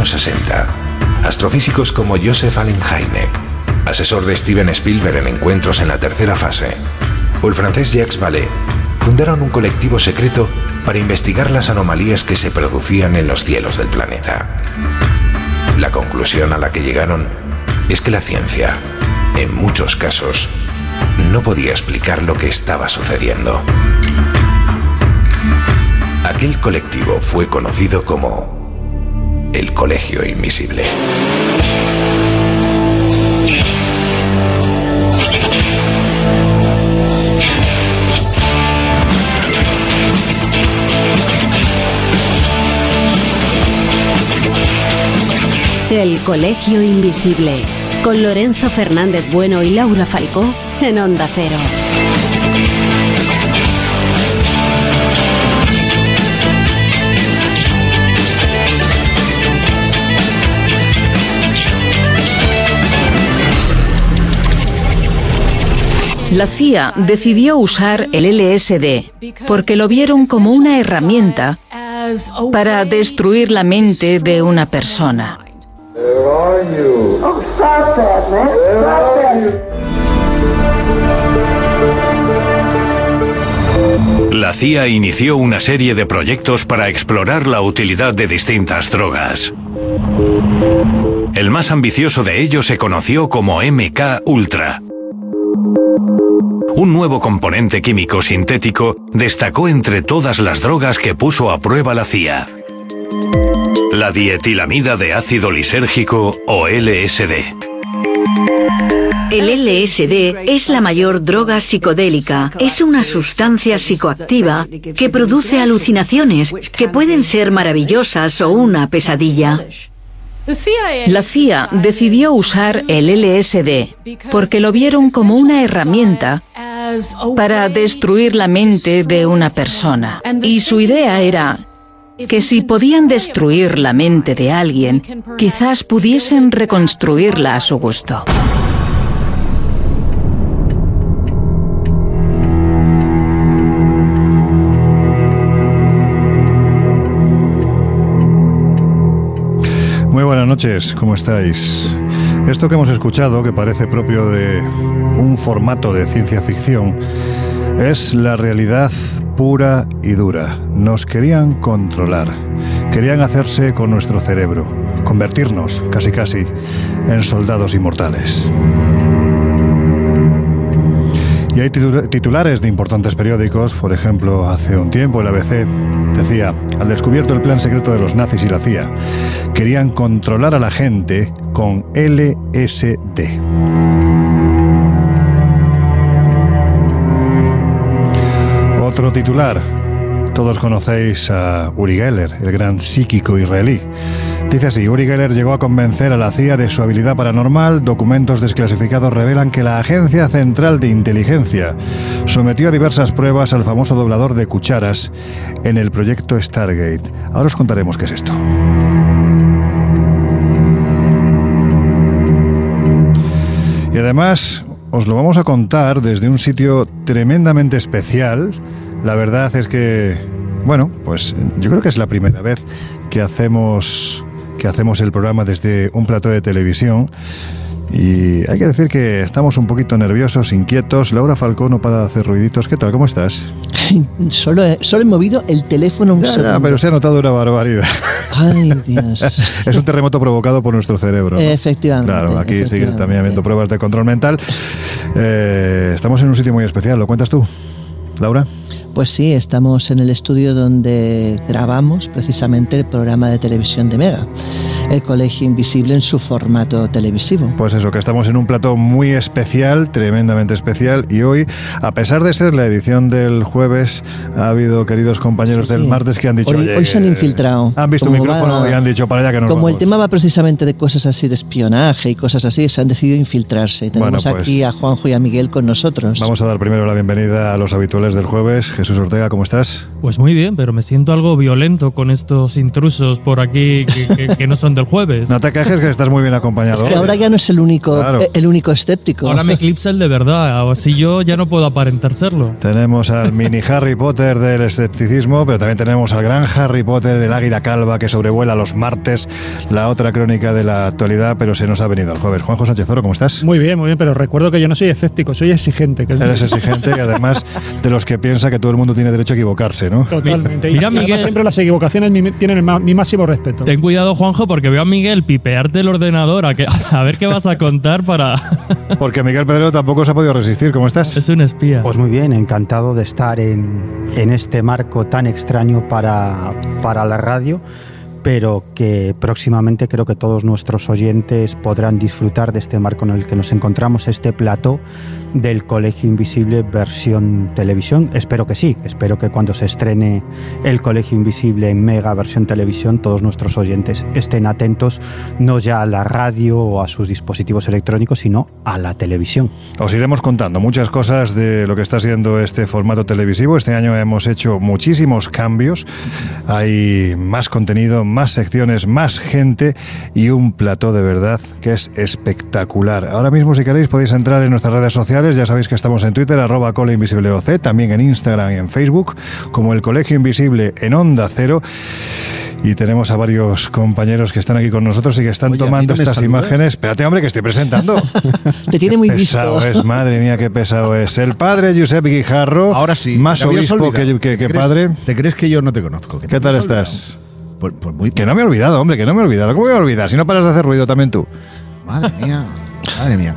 años 60, astrofísicos como Joseph Allen Hynek, asesor de Steven Spielberg en Encuentros en la tercera fase, o el francés Jacques Vallée, fundaron un colectivo secreto para investigar las anomalías que se producían en los cielos del planeta. La conclusión a la que llegaron es que la ciencia, en muchos casos, no podía explicar lo que estaba sucediendo. Aquel colectivo fue conocido como el Colegio Invisible. El Colegio Invisible, con Lorenzo Fernández Bueno y Laura Falcó en Onda Cero. La CIA decidió usar el LSD porque lo vieron como una herramienta para destruir la mente de una persona. La CIA inició una serie de proyectos para explorar la utilidad de distintas drogas. El más ambicioso de ellos se conoció como MK-Ultra. Un nuevo componente químico sintético destacó entre todas las drogas que puso a prueba la CIA: la dietilamida de ácido lisérgico o LSD. El LSD es la mayor droga psicodélica. Es una sustancia psicoactiva que produce alucinaciones que pueden ser maravillosas o una pesadilla. La CIA decidió usar el LSD porque lo vieron como una herramienta para destruir la mente de una persona. Y su idea era que si podían destruir la mente de alguien, quizás pudiesen reconstruirla a su gusto. Muy buenas noches, ¿cómo estáis? Esto que hemos escuchado, que parece propio de un formato de ciencia ficción, es la realidad pura y dura. Nos querían controlar, querían hacerse con nuestro cerebro, convertirnos, casi casi, en soldados inmortales. Y hay titulares de importantes periódicos. Por ejemplo, hace un tiempo el ABC decía: al descubierto el plan secreto de los nazis y la CIA. Querían controlar a la gente con LSD. Otro titular. Todos conocéis a Uri Geller, el gran psíquico israelí. Dice así: Uri Geller llegó a convencer a la CIA de su habilidad paranormal. Documentos desclasificados revelan que la Agencia Central de Inteligencia sometió a diversas pruebas al famoso doblador de cucharas en el proyecto Stargate. Ahora os contaremos qué es esto. Y además os lo vamos a contar desde un sitio tremendamente especial. La verdad es que, bueno, pues yo creo que es la primera vez que hacemos el programa desde un plató de televisión. Y hay que decir que estamos un poquito nerviosos, inquietos. Laura Falcó no para de hacer ruiditos. ¿Qué tal? ¿Cómo estás? Solo he movido el teléfono un segundo. Pero se ha notado una barbaridad. Ay, Dios. Es un terremoto provocado por nuestro cerebro, ¿no? Efectivamente. Claro, aquí sigue también habiendo pruebas de control mental. Estamos en un sitio muy especial. ¿Lo cuentas tú, Laura? Pues sí, estamos en el estudio donde grabamos precisamente el programa de televisión de Mega, el Colegio Invisible en su formato televisivo. Pues eso, que estamos en un plató muy especial, tremendamente especial, y hoy, a pesar de ser la edición del jueves, ha habido queridos compañeros del martes que han dicho... Hoy se han infiltrado. Han visto un micrófono y han dicho para allá que nos Como vamos. el tema va precisamente de cosas así, de espionaje y cosas así, se han decidido infiltrarse. Tenemos aquí a Juanjo y a Miguel con nosotros. Vamos a dar primero la bienvenida a los habituales del jueves. Jesús Ortega, ¿cómo estás? Pues muy bien, pero me siento algo violento con estos intrusos por aquí que no son del jueves. No te quejes, que estás muy bien acompañado. Es que ahora ya no es el único escéptico. Ahora me eclipsa el de verdad, así yo ya no puedo aparentar serlo. Tenemos al mini Harry Potter del escepticismo, pero también tenemos al gran Harry Potter, el águila calva que sobrevuela los martes, la otra crónica de la actualidad, pero se nos ha venido el jueves. Juanjo Sánchez Oro, ¿cómo estás? Muy bien, pero recuerdo que yo no soy escéptico, soy exigente. Eres exigente y además de los que piensa que todo el mundo tiene derecho a equivocarse, ¿no? Totalmente. Mira, Miguel, siempre las equivocaciones tienen mi máximo respeto. Ten cuidado, Juanjo, porque veo a Miguel pipearte el ordenador a ver qué vas a contar para... Porque Miguel Pedrero tampoco se ha podido resistir. ¿Cómo estás? Es un espía. Pues muy bien, encantado de estar en este marco tan extraño para la radio, pero que próximamente creo que todos nuestros oyentes podrán disfrutar de este marco en el que nos encontramos, este plató del Colegio Invisible versión televisión. Espero que sí, espero que cuando se estrene el Colegio Invisible en Mega versión televisión, todos nuestros oyentes estén atentos no ya a la radio o a sus dispositivos electrónicos, sino a la televisión. Os iremos contando muchas cosas de lo que está siendo este formato televisivo. Este año hemos hecho muchísimos cambios. Hay más contenido, más secciones, más gente y un plató de verdad que es espectacular. Ahora mismo, si queréis, podéis entrar en nuestras redes sociales. Ya sabéis que estamos en Twitter, @ColeInvisibleOC, también en Instagram y en Facebook, como el Colegio Invisible en Onda Cero. Y tenemos a varios compañeros que están aquí con nosotros y que están tomando estas imágenes. Espérate, hombre, que estoy presentando. Te tiene muy pesado visto. Es, madre mía, qué pesado es. El padre Josep Guijarro. Ahora sí. Más obispo que padre. ¿Te crees que yo no te conozco? ¿Qué tal estás? Pues muy... Que no me he olvidado, hombre, que no me he olvidado. ¿Cómo voy a olvidar? Si no paras de hacer ruido también tú. Madre mía. Madre mía.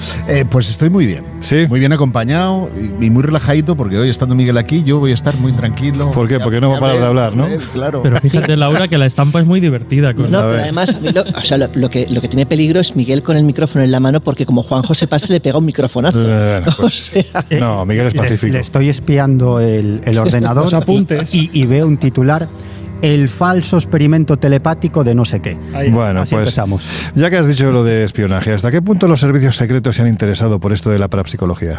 Pues estoy muy bien. ¿Sí? Muy bien acompañado y muy relajadito, porque hoy estando Miguel aquí, yo voy a estar muy tranquilo. ¿Por qué? Porque no va a parar de hablar, ¿no? Claro. Pero fíjate, Laura, que la estampa es muy divertida. No, pero además, a mí lo que tiene peligro es Miguel con el micrófono en la mano, porque como Juanjo se pase, le pega un microfonazo. Pues, no, Miguel es pacífico. Le estoy espiando el ordenador. Los apuntes. Y veo un titular: el falso experimento telepático de no sé qué. Bueno, así pues empezamos. Ya que has dicho lo de espionaje, ¿hasta qué punto los servicios secretos se han interesado por esto de la parapsicología?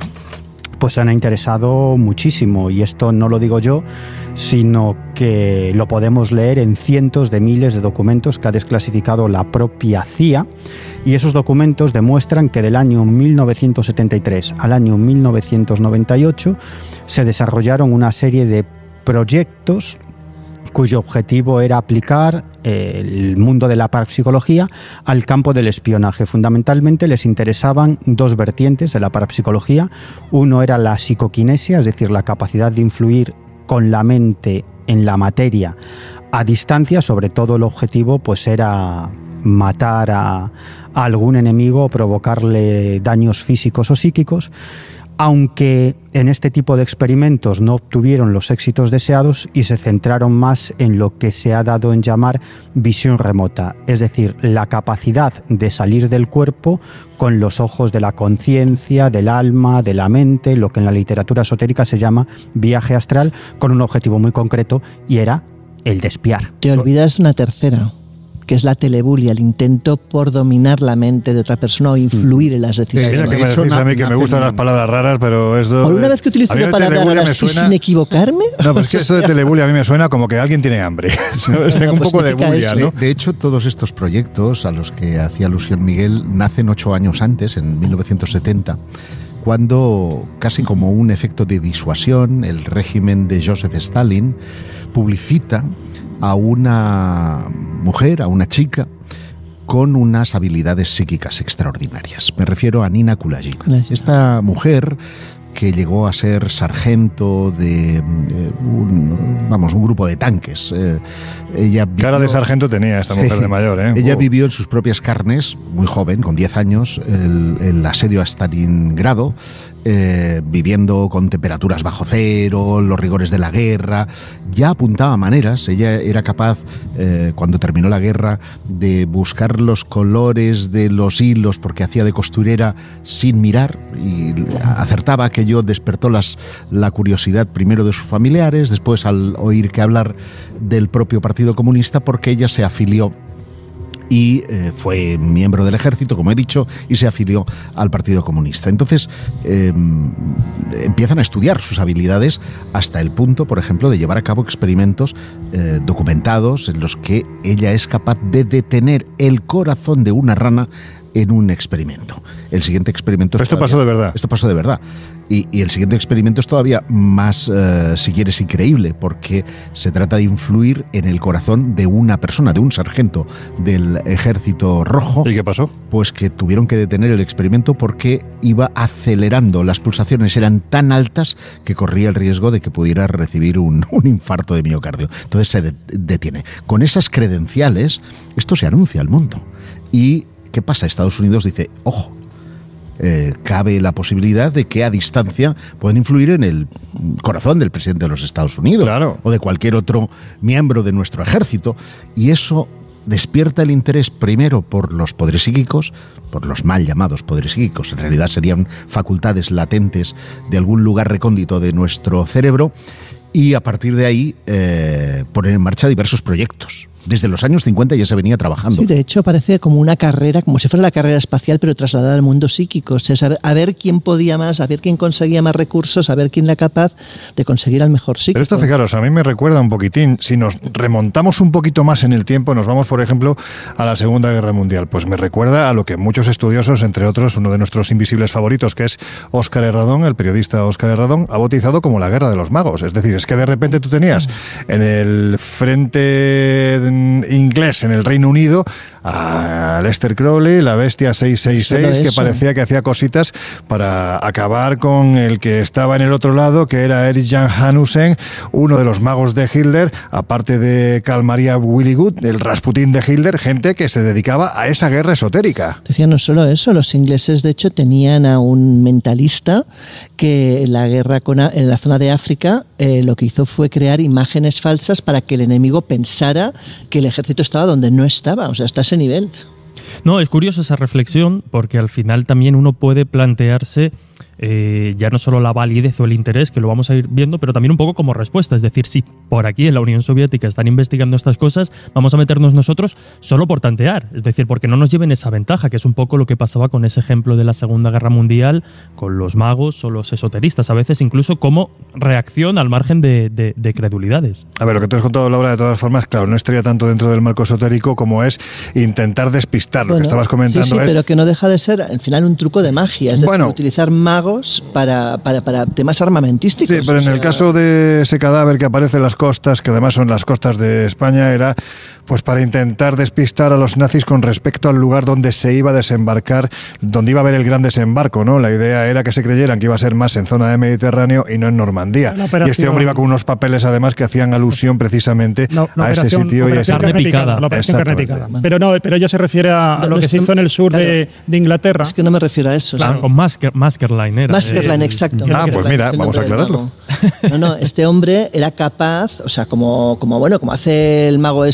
Pues se han interesado muchísimo, y esto no lo digo yo, sino que lo podemos leer en cientos de miles de documentos que ha desclasificado la propia CIA, y esos documentos demuestran que del año 1973 al año 1998 se desarrollaron una serie de proyectos cuyo objetivo era aplicar el mundo de la parapsicología al campo del espionaje. Fundamentalmente les interesaban dos vertientes de la parapsicología. Uno era la psicoquinesia, es decir, la capacidad de influir con la mente en la materia a distancia. Sobre todo el objetivo pues era matar a algún enemigo o provocarle daños físicos o psíquicos. Aunque en este tipo de experimentos no obtuvieron los éxitos deseados y se centraron más en lo que se ha dado en llamar visión remota, es decir, la capacidad de salir del cuerpo con los ojos de la conciencia, del alma, de la mente, lo que en la literatura esotérica se llama viaje astral, con un objetivo muy concreto, y era el de espiar. Te olvidas una tercera, que es la telebulia, el intento por dominar la mente de otra persona o influir en las decisiones. Mira que me decís a mí que me gustan las palabras raras, pero esto... ¿Alguna vez que utilizo una palabra rara y sin equivocarme? No, pues que esto de telebulia a mí me suena como que alguien tiene hambre. Tengo un poco de bulia, ¿no? De hecho, todos estos proyectos a los que hacía alusión Miguel nacen 8 años antes, en 1970, cuando, casi como un efecto de disuasión, el régimen de Joseph Stalin publicita a una mujer, a una chica, con unas habilidades psíquicas extraordinarias. Me refiero a Nina Kulagi. Esta mujer, que llegó a ser sargento de un grupo de tanques. Ella vivió, cara de sargento tenía esta mujer de mayor, ¿eh? Ella vivió en sus propias carnes, muy joven, con 10 años, el asedio a Stalingrado, viviendo con temperaturas bajo cero, los rigores de la guerra. Ya apuntaba maneras. Ella era capaz, cuando terminó la guerra, de buscar los colores de los hilos porque hacía de costurera sin mirar, y acertaba. Aquello despertó la curiosidad primero de sus familiares, después al oír que hablar del propio Partido Comunista, porque ella se afilió y fue miembro del ejército, como he dicho, y se afilió al Partido Comunista. Entonces empiezan a estudiar sus habilidades hasta el punto, por ejemplo, de llevar a cabo experimentos documentados en los que ella es capaz de detener el corazón de una rana en un experimento. El siguiente experimento... Pero esto pasó de verdad. Esto pasó de verdad. Y el siguiente experimento es todavía más, si quieres, increíble, porque se trata de influir en el corazón de una persona, de un sargento del Ejército Rojo. ¿Y qué pasó? Pues que tuvieron que detener el experimento porque iba acelerando. Las pulsaciones eran tan altas que corría el riesgo de que pudiera recibir un infarto de miocardio. Entonces se detiene. Con esas credenciales, esto se anuncia al mundo. Y ¿qué pasa? Estados Unidos dice, ojo, cabe la posibilidad de que a distancia puedan influir en el corazón del presidente de los Estados Unidos, claro, o de cualquier otro miembro de nuestro ejército. Y eso despierta el interés primero por los poderes psíquicos, por los mal llamados poderes psíquicos, en realidad serían facultades latentes de algún lugar recóndito de nuestro cerebro, y a partir de ahí poner en marcha diversos proyectos. Desde los años 50 ya se venía trabajando. Sí, de hecho parece como una carrera, como si fuera la carrera espacial, pero trasladada al mundo psíquico. O sea, a ver quién podía más, a ver quién conseguía más recursos, a ver quién era capaz de conseguir al mejor psíquico. Pero esto, fijaros, a mí me recuerda un poquitín, si nos remontamos un poquito más en el tiempo, nos vamos, por ejemplo, a la Segunda Guerra Mundial, pues me recuerda a lo que muchos estudiosos, entre otros, uno de nuestros invisibles favoritos, que es Óscar Herradón, el periodista Óscar Herradón, ha bautizado como la Guerra de los Magos. Es decir, es que de repente tú tenías en el frente inglés en el Reino Unido a Lester Crowley, la bestia 666, que parecía que hacía cositas para acabar con el que estaba en el otro lado, que era Erich Jan Hanussen, uno de los magos de Hitler, aparte de Karl Maria Willigut, el Rasputín de Hitler, gente que se dedicaba a esa guerra esotérica. Decía no solo eso, los ingleses de hecho tenían a un mentalista que en la guerra en la zona de África lo que hizo fue crear imágenes falsas para que el enemigo pensara que el ejército estaba donde no estaba, o sea, hasta ese nivel. No, es curioso esa reflexión porque al final también uno puede plantearse ya no solo la validez o el interés, que lo vamos a ir viendo, pero también un poco como respuesta. Es decir, si por aquí en la Unión Soviética están investigando estas cosas, vamos a meternos nosotros solo por tantear. Es decir, porque no nos lleven esa ventaja, que es un poco lo que pasaba con ese ejemplo de la Segunda Guerra Mundial, con los magos o los esoteristas, a veces incluso como reacción al margen de credulidades. A ver, lo que tú has contado, Laura, de todas formas, claro, no estaría tanto dentro del marco esotérico como es intentar despistar. Lo que estabas comentando sí, pero que no deja de ser, al final, un truco de magia. Es decir, utilizar magos para temas armamentísticos. Sí, pero en el caso de ese cadáver que aparece en las costas, que además son las costas de España, era pues para intentar despistar a los nazis con respecto al lugar donde se iba a desembarcar, donde iba a haber el gran desembarco, ¿no? La idea era que se creyeran que iba a ser más en zona de Mediterráneo y no en Normandía. Y este hombre iba con unos papeles además que hacían alusión precisamente a ese sitio y a esa carne picada. Pero ella se refiere a lo que se hizo en el sur de Inglaterra. Es que no me refiero a eso. Claro, con Maskerline era. Maskerline, exacto. Pues mira, vamos a aclararlo. No, este hombre era capaz, o sea, como hace el mago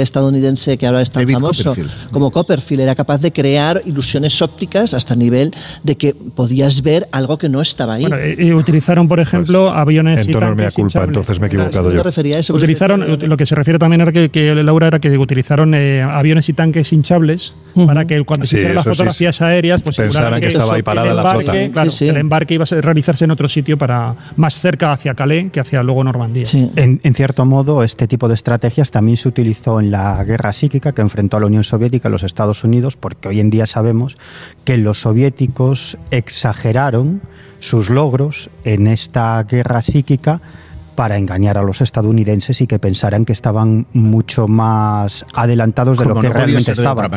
estadounidense que ahora es tan famoso, como Copperfield, era capaz de crear ilusiones ópticas hasta el nivel de que podías ver algo que no estaba ahí. Bueno, y utilizaron, por ejemplo, aviones y tanques culpa, entonces me he equivocado yo. Me refería a eso. Utilizaron, lo que se refiere también era que Laura, era que utilizaron aviones y tanques hinchables para que cuando se hicieran las fotografías aéreas, pues pensaran que estaba ahí parada la flota. Claro, el embarque iba a realizarse en otro sitio, para más cerca hacia Calais que hacia luego Normandía. Sí. En cierto modo, este tipo de estrategias también se utilizó en la guerra psíquica que enfrentó a la Unión Soviética a los Estados Unidos, porque hoy en día sabemos que los soviéticos exageraron sus logros en esta guerra psíquica para engañar a los estadounidenses y que pensaran que estaban mucho más adelantados de lo que realmente estaban.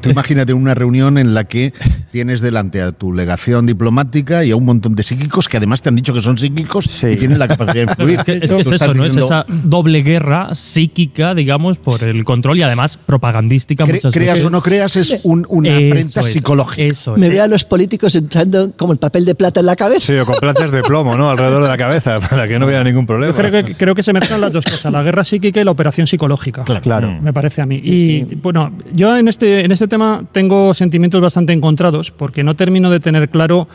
Tú imagínate una reunión en la que tienes delante a tu legación diplomática y a un montón de psíquicos que además te han dicho que son psíquicos y tienen la capacidad de influir. Es que es eso, ¿no? Es esa doble guerra psíquica, digamos, por el control y además propagandística. Muchas creas veces. O no creas, es una afrenta psicológica. Me veo a los políticos entrando como el papel de plata en la cabeza. Sí, o con planchas de plomo, ¿no? Alrededor de la cabeza, para que no hubiera ningún problema. Yo creo que se mezclan las dos cosas, la guerra psíquica y la operación psicológica. Claro. Me parece a mí. Y bueno, yo en este tema tengo sentimientos bastante encontrados porque no termino de tener claro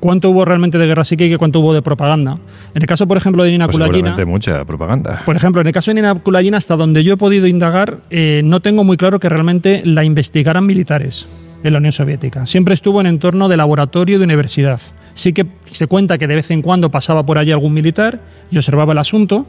cuánto hubo realmente de guerra psíquica y cuánto hubo de propaganda. En el caso, por ejemplo, de Nina Kulagina... Seguramente mucha propaganda. Por ejemplo, en el caso de Nina Kulagina, hasta donde yo he podido indagar, no tengo muy claro que realmente la investigaran militares en la Unión Soviética. Siempre estuvo en entorno de laboratorio y de universidad. Sí que se cuenta que de vez en cuando pasaba por allí algún militar y observaba el asunto,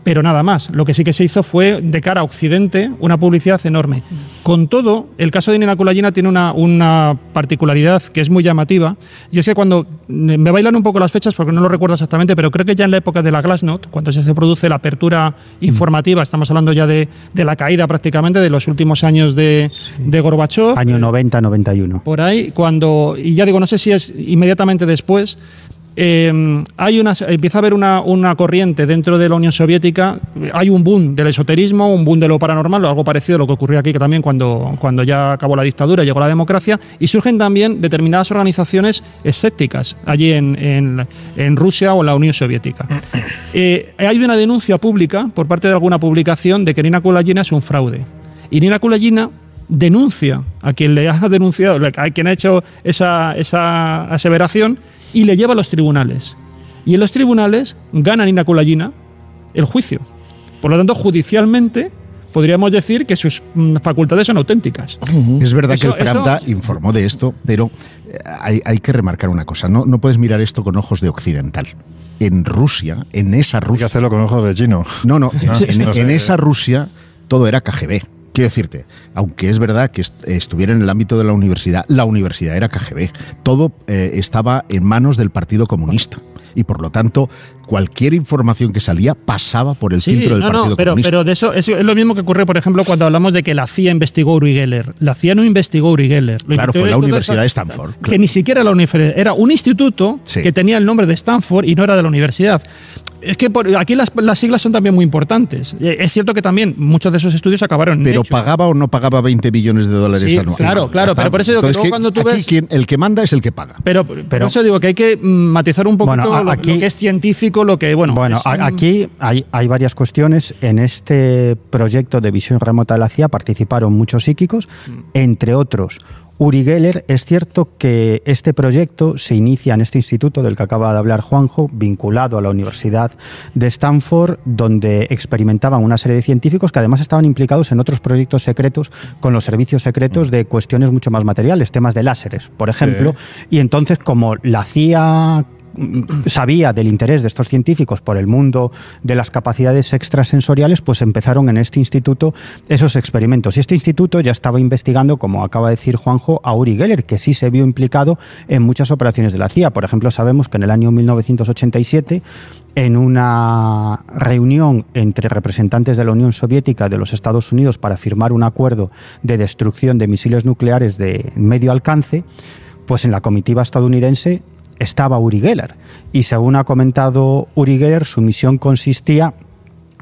pero nada más. Lo que sí que se hizo fue, de cara a Occidente, una publicidad enorme. Con todo, el caso de Nina Kulagina tiene una particularidad que es muy llamativa, y es que cuando me bailan un poco las fechas, porque no lo recuerdo exactamente, pero creo que ya en la época de la Glasnost, cuando se produce la apertura informativa, estamos hablando ya de la caída prácticamente de los últimos años de Gorbachov. Año 90-91. Por ahí, y ya digo, no sé si es inmediatamente después, empieza a haber una corriente dentro de la Unión Soviética, hay un boom del esoterismo, un boom de lo paranormal, algo parecido a lo que ocurrió aquí que también cuando ya acabó la dictadura y llegó la democracia, y surgen también determinadas organizaciones escépticas allí en Rusia o la Unión Soviética. Hay una denuncia pública por parte de alguna publicación de que Nina Kulagina es un fraude, y Nina Kulagina denuncia a quien le ha denunciado, a quien ha hecho esa aseveración, y le lleva a los tribunales. Y en los tribunales gana Nina Kulagina el juicio. Por lo tanto, judicialmente podríamos decir que sus facultades son auténticas. Es verdad que el Pravda informó de esto, pero hay que remarcar una cosa. No puedes mirar esto con ojos de occidental. En Rusia, en esa Rusia... Hay que hacerlo con ojos de chino. En esa Rusia todo era KGB. Quiero decirte, aunque es verdad que estuviera en el ámbito de la universidad era KGB. Todo estaba en manos del Partido Comunista. Y por lo tanto, cualquier información que salía pasaba por el filtro del Partido Comunista. Pero de eso es lo mismo que ocurre, por ejemplo, cuando hablamos de que la CIA investigó a Uri Geller. La CIA no investigó a Uri Geller. Claro, fue la Universidad de Stanford. Que ni siquiera la universidad. Era un instituto que tenía el nombre de Stanford y no era de la universidad. Es que aquí las siglas son también muy importantes. Es cierto que también muchos de esos estudios acabaron en Pero ¿pagaba o no pagaba $20 billones anuales? Claro, pero por eso digo que luego cuando tú ves... el que manda es el que paga. Pero por eso digo que hay que matizar un poquito lo que es científico, lo que... Aquí hay varias cuestiones. En este proyecto de visión remota de la CIA participaron muchos psíquicos, entre otros Uri Geller. Es cierto que este proyecto se inicia en este instituto del que acaba de hablar Juanjo, vinculado a la Universidad de Stanford, donde experimentaban una serie de científicos que además estaban implicados en otros proyectos secretos con los servicios secretos de cuestiones mucho más materiales, temas de láseres, por ejemplo. Y entonces, como la CIA sabía del interés de estos científicos por el mundo de las capacidades extrasensoriales, pues empezaron en este instituto esos experimentos. Y este instituto ya estaba investigando, como acaba de decir Juanjo, a Uri Geller, que sí se vio implicado en muchas operaciones de la CIA. Por ejemplo, sabemos que en el año 1987, en una reunión entre representantes de la Unión Soviética y de los Estados Unidos para firmar un acuerdo de destrucción de misiles nucleares de medio alcance, pues en la comitiva estadounidense estaba Uri Geller, y según ha comentado Uri Geller, su misión consistía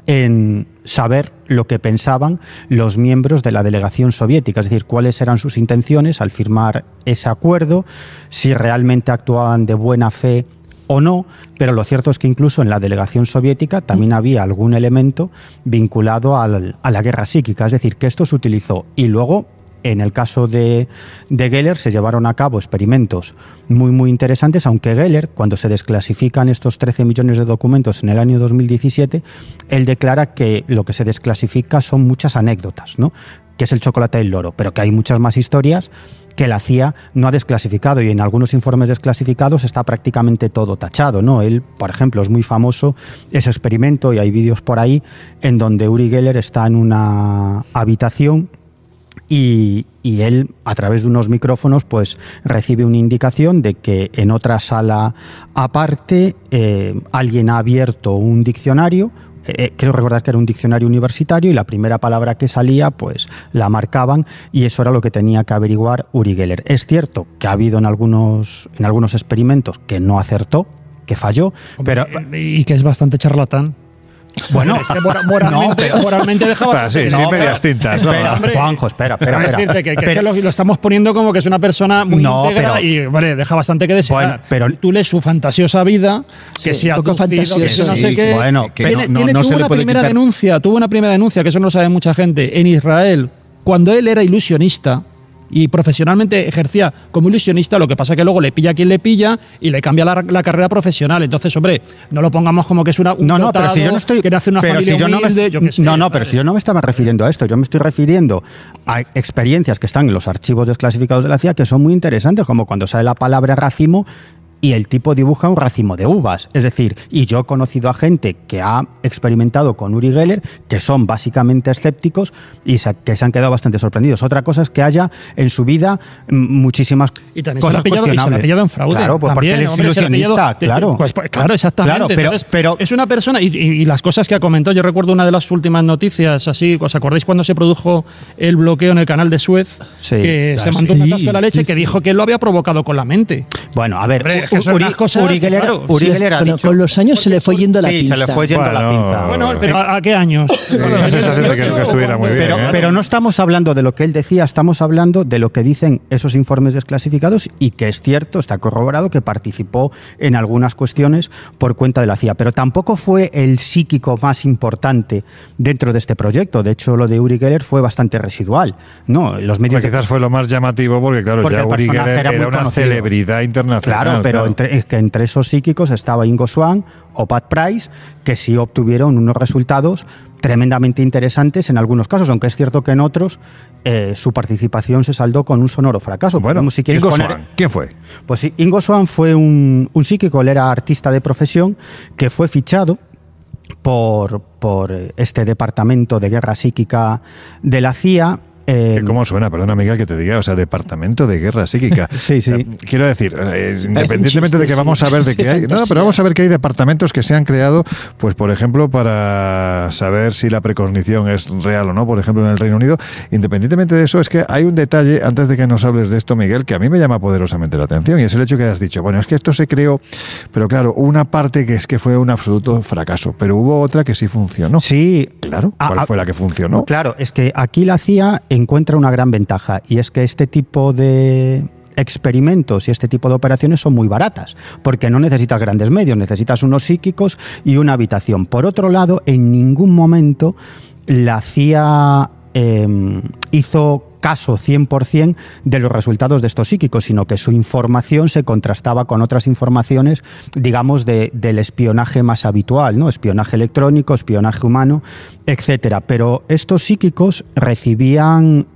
en saber lo que pensaban los miembros de la delegación soviética, es decir, cuáles eran sus intenciones al firmar ese acuerdo, si realmente actuaban de buena fe o no, pero lo cierto es que incluso en la delegación soviética también había algún elemento vinculado a la guerra psíquica, es decir, que esto se utilizó. Y luego, en el caso de Geller, se llevaron a cabo experimentos muy, muy interesantes, aunque Geller, cuando se desclasifican estos 13 millones de documentos en el año 2017, él declara que lo que se desclasifica son muchas anécdotas, ¿no? Que es el chocolate del loro, pero que hay muchas más historias que la CIA no ha desclasificado, y en algunos informes desclasificados está prácticamente todo tachado, ¿no? Él, por ejemplo, es muy famoso ese experimento, y hay vídeos por ahí en donde Uri Geller está en una habitación y él, a través de unos micrófonos, pues recibe una indicación de que en otra sala aparte alguien ha abierto un diccionario. Creo recordar que era un diccionario universitario, y la primera palabra que salía pues la marcaban, y eso era lo que tenía que averiguar Uri Geller. Es cierto que ha habido en algunos experimentos que no acertó, que falló, pero y que es bastante charlatán. Bueno, es que moralmente dejaba... Sí, medias tintas. Espera, Juanjo, espera. Decirte que lo estamos poniendo como que es una persona muy íntegra y deja bastante que desear. Pero tú lees su fantasiosa vida, que se ha fantasioso, que no sé qué... Bueno, tuvo una primera denuncia, que eso no lo sabe mucha gente, en Israel, cuando él era ilusionista, y profesionalmente ejercía como ilusionista, lo que pasa que luego le pilla quien le pilla y le cambia la carrera profesional. Entonces, hombre, no lo pongamos como que es un dotado, pero si yo no estoy, que nace una familia humilde, yo qué sé. Pero si yo no me estaba refiriendo a esto, yo me estoy refiriendo a experiencias que están en los archivos desclasificados de la CIA que son muy interesantes, como cuando sale la palabra racimo y el tipo dibuja un racimo de uvas. Es decir, y yo he conocido a gente que ha experimentado con Uri Geller, que son básicamente escépticos y que se han quedado bastante sorprendidos. Otra cosa es que haya en su vida muchísimas cosas cuestionables. Y se le ha pillado en fraude. Claro, pues porque él es ilusionista, claro. Pues, claro, exactamente. Claro, pero es una persona, y las cosas que ha comentado, yo recuerdo una de las últimas noticias, así, ¿os acordáis cuando se produjo el bloqueo en el canal de Suez? Sí, que se mandó un atasco de la leche, que dijo que él lo había provocado con la mente. Bueno, a ver, Uri Geller ha dicho, con los años se le fue yendo la pinza. Sí, se le fue yendo la pinza. Bueno, pero ¿a qué años? Que estuviera muy bien. Pero no estamos hablando de lo que él decía, estamos hablando de lo que dicen esos informes desclasificados y que es cierto, está corroborado que participó en algunas cuestiones por cuenta de la CIA. Pero tampoco fue el psíquico más importante dentro de este proyecto. De hecho, lo de Uri Geller fue bastante residual. No, los medios quizás fue lo más llamativo porque, claro, ya Uri Geller era una celebridad internacional. Claro, pero entre esos psíquicos estaba Ingo Swann o Pat Price, que sí obtuvieron unos resultados tremendamente interesantes en algunos casos, aunque es cierto que en otros su participación se saldó con un sonoro fracaso. Bueno, si quieres Swann, ¿quién fue? Pues sí, Ingo Swann fue un psíquico, él era artista de profesión, que fue fichado por este departamento de guerra psíquica de la CIA. ¿Cómo suena? Perdona, Miguel, que te diga, o sea, Departamento de Guerra Psíquica. Sí, sí. O sea, quiero decir, independientemente de que vamos a ver de qué hay, pero vamos a ver que hay departamentos que se han creado, pues por ejemplo, para saber si la precognición es real o no, por ejemplo, en el Reino Unido. Independientemente de eso, es que hay un detalle, antes de que nos hables de esto, Miguel, que a mí me llama poderosamente la atención, y es el hecho que has dicho, bueno, es que esto se creó, pero claro, una parte que es que fue un absoluto fracaso, pero hubo otra que sí funcionó. Sí. Claro, ¿cuál fue la que funcionó? Claro, es que aquí la CIA encuentra una gran ventaja, y es que este tipo de experimentos y este tipo de operaciones son muy baratas, porque no necesitas grandes medios, necesitas unos psíquicos y una habitación. Por otro lado, en ningún momento la CIA hizo caso 100% de los resultados de estos psíquicos, sino que su información se contrastaba con otras informaciones, digamos, del espionaje más habitual, ¿no? Espionaje electrónico, espionaje humano, etcétera. Pero estos psíquicos recibían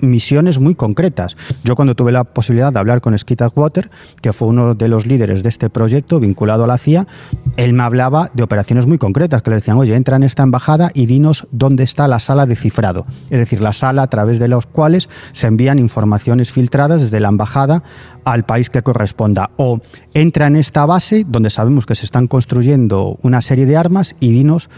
misiones muy concretas. Yo, cuando tuve la posibilidad de hablar con Skeet Atwater, que fue uno de los líderes de este proyecto vinculado a la CIA, él me hablaba de operaciones muy concretas, que le decían, oye, entra en esta embajada y dinos dónde está la sala de cifrado. Es decir, la sala a través de los cuales se envían informaciones filtradas desde la embajada al país que corresponda. O entra en esta base donde sabemos que se están construyendo una serie de armas y dinos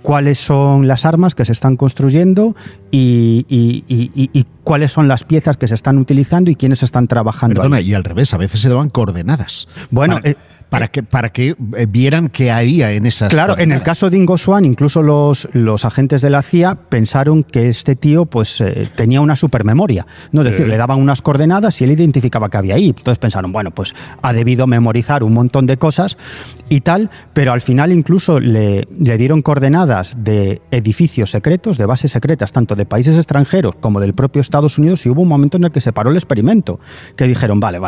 cuáles son las armas que se están construyendo y cuáles son las piezas que se están utilizando y quiénes están trabajando. Perdona, ahí. Y al revés, a veces se daban coordenadas. Bueno, para que vieran qué haría en esas. Claro, en el caso de Ingo Swann, incluso los agentes de la CIA pensaron que este tío pues tenía una supermemoria, ¿no? Es decir, le daban unas coordenadas y él identificaba qué había ahí. Entonces pensaron, bueno, pues ha debido memorizar un montón de cosas y tal, pero al final incluso le dieron coordenadas de edificios secretos, de bases secretas, tanto de países extranjeros como del propio Estados Unidos, y hubo un momento en el que se paró el experimento, que dijeron, vale,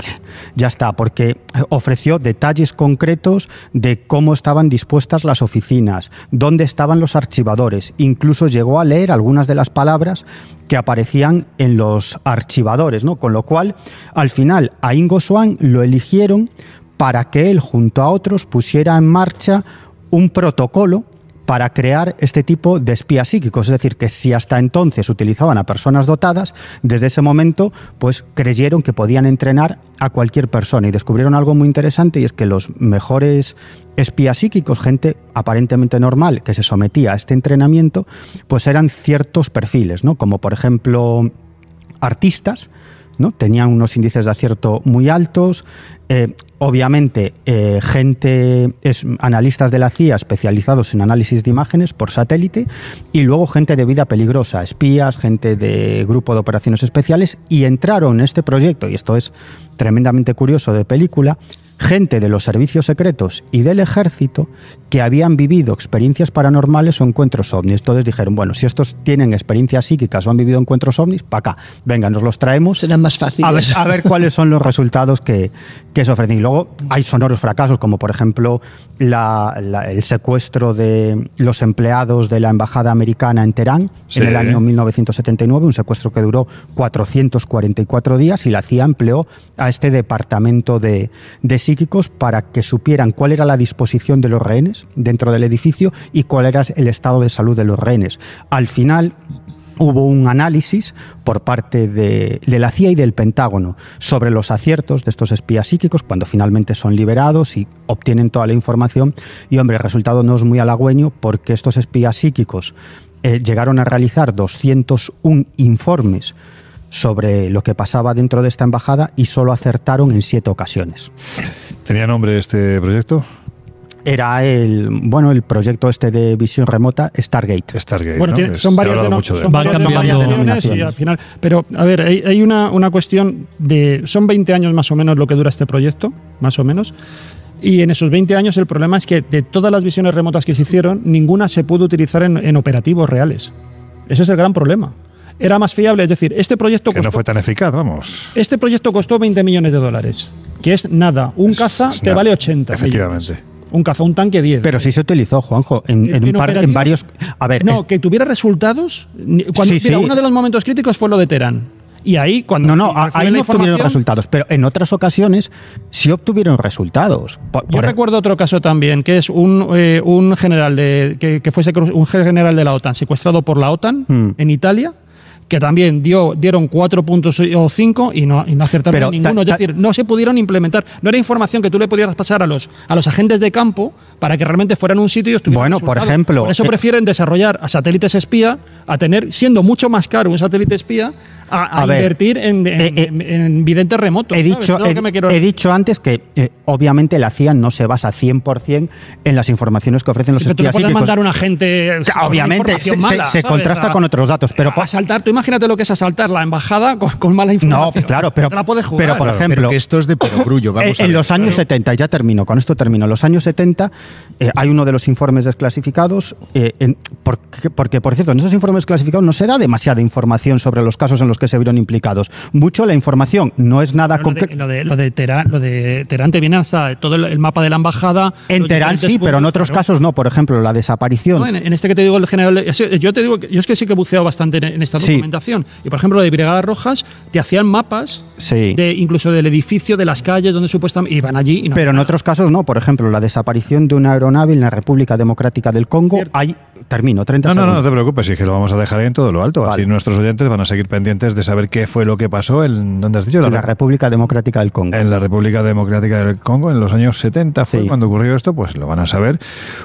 ya está, porque ofreció detalles concretos de cómo estaban dispuestas las oficinas, dónde estaban los archivadores, incluso llegó a leer algunas de las palabras que aparecían en los archivadores, ¿no? Con lo cual, al final, a Ingo Swann lo eligieron para que él, junto a otros, pusiera en marcha un protocolo para crear este tipo de espías psíquicos. Es decir, que si hasta entonces utilizaban a personas dotadas, desde ese momento pues creyeron que podían entrenar a cualquier persona, y descubrieron algo muy interesante, y es que los mejores espías psíquicos, gente aparentemente normal que se sometía a este entrenamiento, pues eran ciertos perfiles, ¿no? Como por ejemplo artistas, ¿no? Tenían unos índices de acierto muy altos, obviamente analistas de la CIA especializados en análisis de imágenes por satélite, y luego gente de vida peligrosa, espías, gente de grupo de operaciones especiales, y entraron en este proyecto, y esto es tremendamente curioso de película, gente de los servicios secretos y del ejército que habían vivido experiencias paranormales o encuentros ovnis. Entonces dijeron, bueno, si estos tienen experiencias psíquicas o han vivido encuentros ovnis, para acá, venga, nos los traemos. Serán más fáciles. A ver cuáles son los resultados que se ofrecen. Y luego hay sonoros fracasos, como por ejemplo el secuestro de los empleados de la embajada americana en Teherán en el año 1979, un secuestro que duró 444 días, y la CIA empleó a este departamento de psíquicos para que supieran cuál era la disposición de los rehenes dentro del edificio y cuál era el estado de salud de los rehenes. Al final hubo un análisis por parte de la CIA y del Pentágono sobre los aciertos de estos espías psíquicos cuando finalmente son liberados y obtienen toda la información, y hombre, el resultado no es muy halagüeño, porque estos espías psíquicos llegaron a realizar 201 informes sobre lo que pasaba dentro de esta embajada y solo acertaron en 7 ocasiones. ¿Tenía nombre este proyecto? Era el proyecto de visión remota, Stargate. Bueno, ¿no? son varias denominaciones y al final. Pero, a ver, hay una cuestión de... Son 20 años más o menos lo que dura este proyecto, más o menos. Y en esos 20 años el problema es que de todas las visiones remotas que se hicieron, ninguna se pudo utilizar en operativos reales. Ese es el gran problema. Era más fiable, es decir, este proyecto que no fue tan eficaz, vamos. Este proyecto costó $20 millones, que es nada. Un caza te vale 80. Efectivamente. Millones. Un caza, un tanque 10. Pero sí se utilizó, Juanjo, en varios... A ver, que tuviera resultados... Uno de los momentos críticos fue lo de Teherán. Y ahí, cuando... ahí no obtuvieron resultados, pero en otras ocasiones sí obtuvieron resultados. Yo recuerdo otro caso también, que es un general que fuese un general de la OTAN, secuestrado por la OTAN en Italia, que también dieron 4 puntos o 5 y no acertaron ninguno. Es decir, no se pudieron implementar. No era información que tú le pudieras pasar a los agentes de campo para que realmente fueran a un sitio y estuvieran por ejemplo... Por eso prefieren desarrollar a satélites espía, siendo mucho más caro un satélite espía, a invertir en videntes remotos. He dicho antes que obviamente la CIA no se basa 100% en las informaciones que ofrecen los espías psíquicos. Tú no puedes mandar a un agente... Obviamente se contrasta con otros datos, pero... Imagínate lo que es asaltar la embajada con mala información. No, claro, pero... Te la puedes jugar. Pero, por ejemplo... Pero que esto es de perogrullo, vamos a ver. En los años 70, ya termino, con esto termino. En los años 70 hay uno de los informes desclasificados, porque, por cierto, en esos informes clasificados no se da demasiada información sobre los casos en los que se vieron implicados. Mucho la información no es nada concreto. Lo de Teherán te viene hasta todo el mapa de la embajada. En Teherán sí, pero en otros casos no. Por ejemplo, la desaparición. No, en este que te digo, el general... Yo te digo, yo es que sí que he buceado bastante en esta documentación. Y, por ejemplo, de Brigadas Rojas te hacían mapas incluso del edificio, de las calles donde supuestamente iban allí. Y no. Pero en otros casos no. Por ejemplo, la desaparición de una aeronave en la República Democrática del Congo. Termino, 30 segundos. No te preocupes, es que lo vamos a dejar ahí en todo lo alto. Vale. Así nuestros oyentes van a seguir pendientes de saber qué fue lo que pasó en... ¿Dónde has dicho? En la República Democrática del Congo. En la República Democrática del Congo, en los años 70 fue cuando ocurrió esto, pues lo van a saber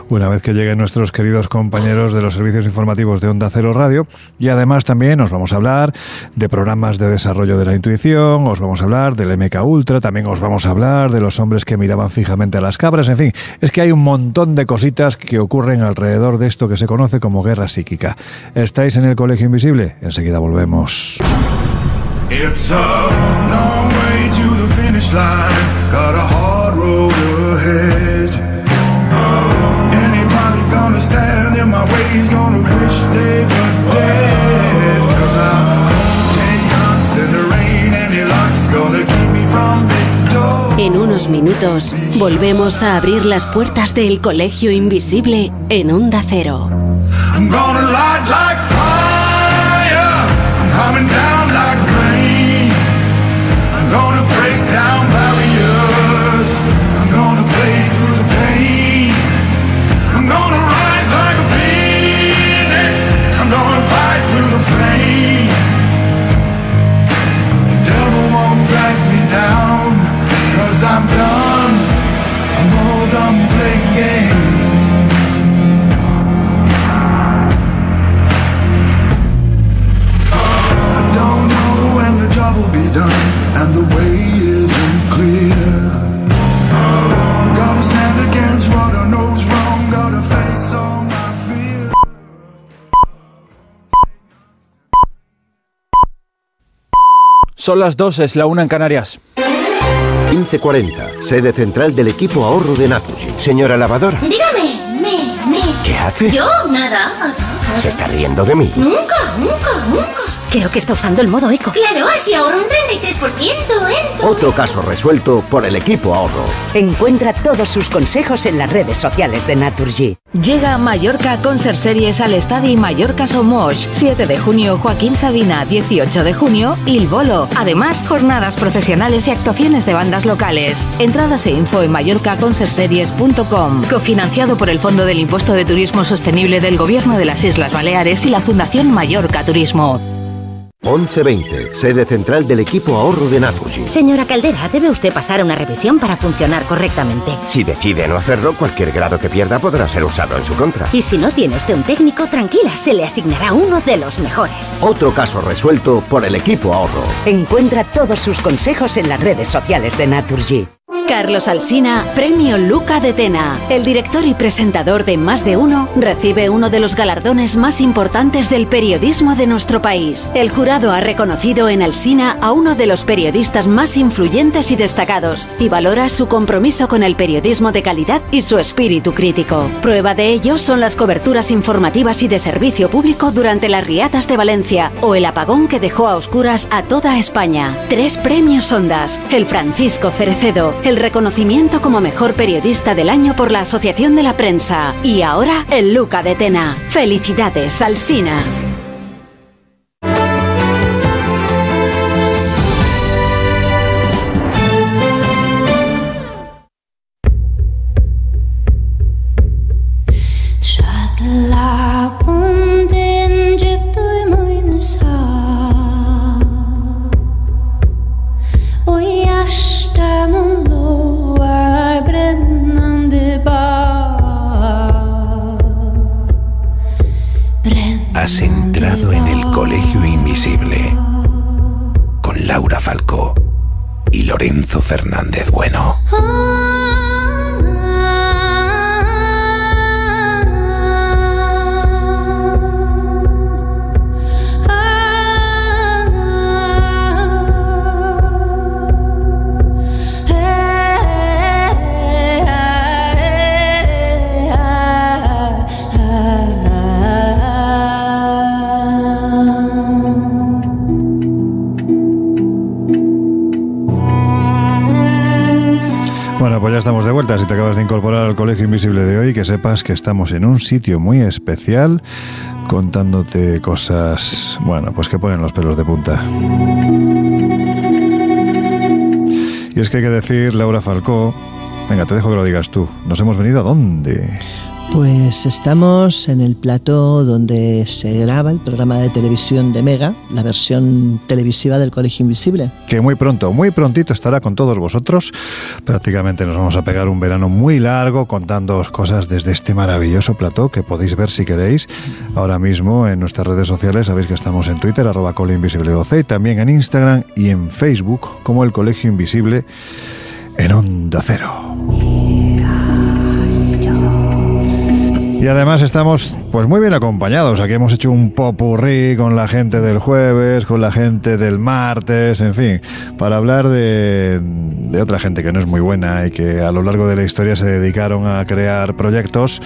una vez que lleguen nuestros queridos compañeros de los servicios informativos de Onda Cero Radio. Y además también os vamos a hablar de programas de desarrollo de la intuición, os vamos a hablar del MK Ultra, también os vamos a hablar de los hombres que miraban fijamente a las cabras, en fin, es que hay un montón de cositas que ocurren alrededor de esto que se conoce como guerra psíquica. ¿Estáis en el Colegio Invisible? Enseguida volvemos. It's a long way to the finish line, got a hard road ahead. Anybody gonna stand in my way is gonna wish they were dead. 'Cause I'm 10 guns in the rain and your luck's gonna keep me from this door. En unos minutos volvemos a abrir las puertas del Colegio Invisible en Onda Cero. I'm gonna light like fire, I'm coming down like rain. I'm gonna break down barriers, I'm gonna play through the pain. I'm gonna rise like a phoenix, I'm gonna fight through the flame. The devil won't drag me down, 'cause I'm done, I'm all done playing games. Will be done and the way isn't clear. Gotta stand against what I know's wrong, gotta face all my fear. Son las 2, es la 1 en Canarias. 1540, sede central del equipo ahorro de Naturgy. Señora lavadora. Dígame, ¿Qué hace? Yo, nada. ¿Se está riendo de mí? Nunca. Creo que está usando el modo eco. Claro, así ahorro un 33% en todo. Otro caso resuelto por el equipo ahorro. Encuentra todos sus consejos en las redes sociales de Naturgy. Llega Mallorca Concert Series al Estadi Mallorca Somos. 7 de junio Joaquín Sabina, 18 de junio Il Bolo. Además, jornadas profesionales y actuaciones de bandas locales. Entradas e info en mallorcaconcertseries.com. Cofinanciado por el Fondo del Impuesto de Turismo Sostenible del Gobierno de las Islas Baleares y la Fundación Mallorca Turismo. 1120, sede central del equipo ahorro de Naturgy. Señora Caldera, debe usted pasar una revisión para funcionar correctamente. Si decide no hacerlo, cualquier grado que pierda podrá ser usado en su contra. Y si no tiene usted un técnico, tranquila, se le asignará uno de los mejores. Otro caso resuelto por el equipo ahorro. Encuentra todos sus consejos en las redes sociales de Naturgy. Carlos Alsina, Premio Luca de Tena. El director y presentador de Más de Uno recibe uno de los galardones más importantes del periodismo de nuestro país. El jurado ha reconocido en Alsina a uno de los periodistas más influyentes y destacados y valora su compromiso con el periodismo de calidad y su espíritu crítico. Prueba de ello son las coberturas informativas y de servicio público durante las riadas de Valencia o el apagón que dejó a oscuras a toda España. 3 premios Ondas, el Francisco Cerecedo, el reconocimiento como mejor periodista del año por la Asociación de la Prensa y ahora el Luca de Tena. ¡Felicidades, Alsina! Has entrado en el Colegio Invisible con Laura Falcó y Lorenzo Fernández Bueno. Bueno, pues ya estamos de vuelta. Si te acabas de incorporar al Colegio Invisible de hoy, que sepas que estamos en un sitio muy especial contándote cosas, bueno, pues que ponen los pelos de punta. Y es que hay que decir, Laura Falcó, venga, te dejo que lo digas tú. ¿Nos hemos venido a dónde? Pues estamos en el plató donde se graba el programa de televisión de Mega, la versión televisiva del Colegio Invisible. Que muy pronto, muy prontito estará con todos vosotros. Prácticamente nos vamos a pegar un verano muy largo contándoos cosas desde este maravilloso plató que podéis ver si queréis ahora mismo en nuestras redes sociales. Sabéis que estamos en Twitter, @ColeInvisibleOC, y también en Instagram y en Facebook como el Colegio Invisible en Onda Cero. Y además estamos pues muy bien acompañados. Aquí hemos hecho un popurrí con la gente del jueves, con la gente del martes, en fin, para hablar de otra gente que no es muy buena y que a lo largo de la historia se dedicaron a crear proyectos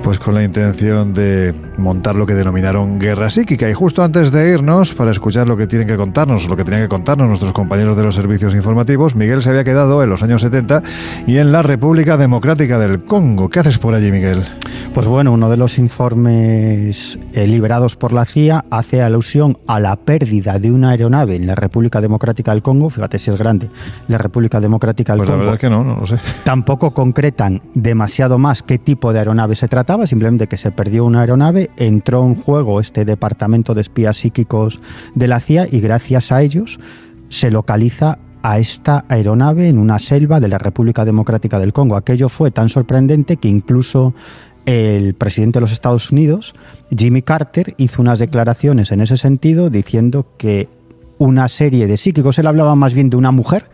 pues con la intención de montar lo que denominaron guerra psíquica. Y justo antes de irnos, para escuchar lo que tienen que contarnos, lo que tenían que contarnos nuestros compañeros de los servicios informativos, Miguel se había quedado en los años 70 y en la República Democrática del Congo. ¿Qué haces por allí, Miguel? Pues bueno, uno de los informes liberados por la CIA hace alusión a la pérdida de una aeronave en la República Democrática del Congo. Fíjate si es grande, la República Democrática del Congo. Pues la verdad es que no lo sé. Tampoco concretan demasiado más qué tipo de aeronave se trataba, simplemente que se perdió una aeronave, entró en juego este departamento de espías psíquicos de la CIA y gracias a ellos se localiza a esta aeronave en una selva de la República Democrática del Congo. Aquello fue tan sorprendente que incluso el presidente de los Estados Unidos, Jimmy Carter, hizo unas declaraciones en ese sentido diciendo que una serie de psíquicos, él hablaba más bien de una mujer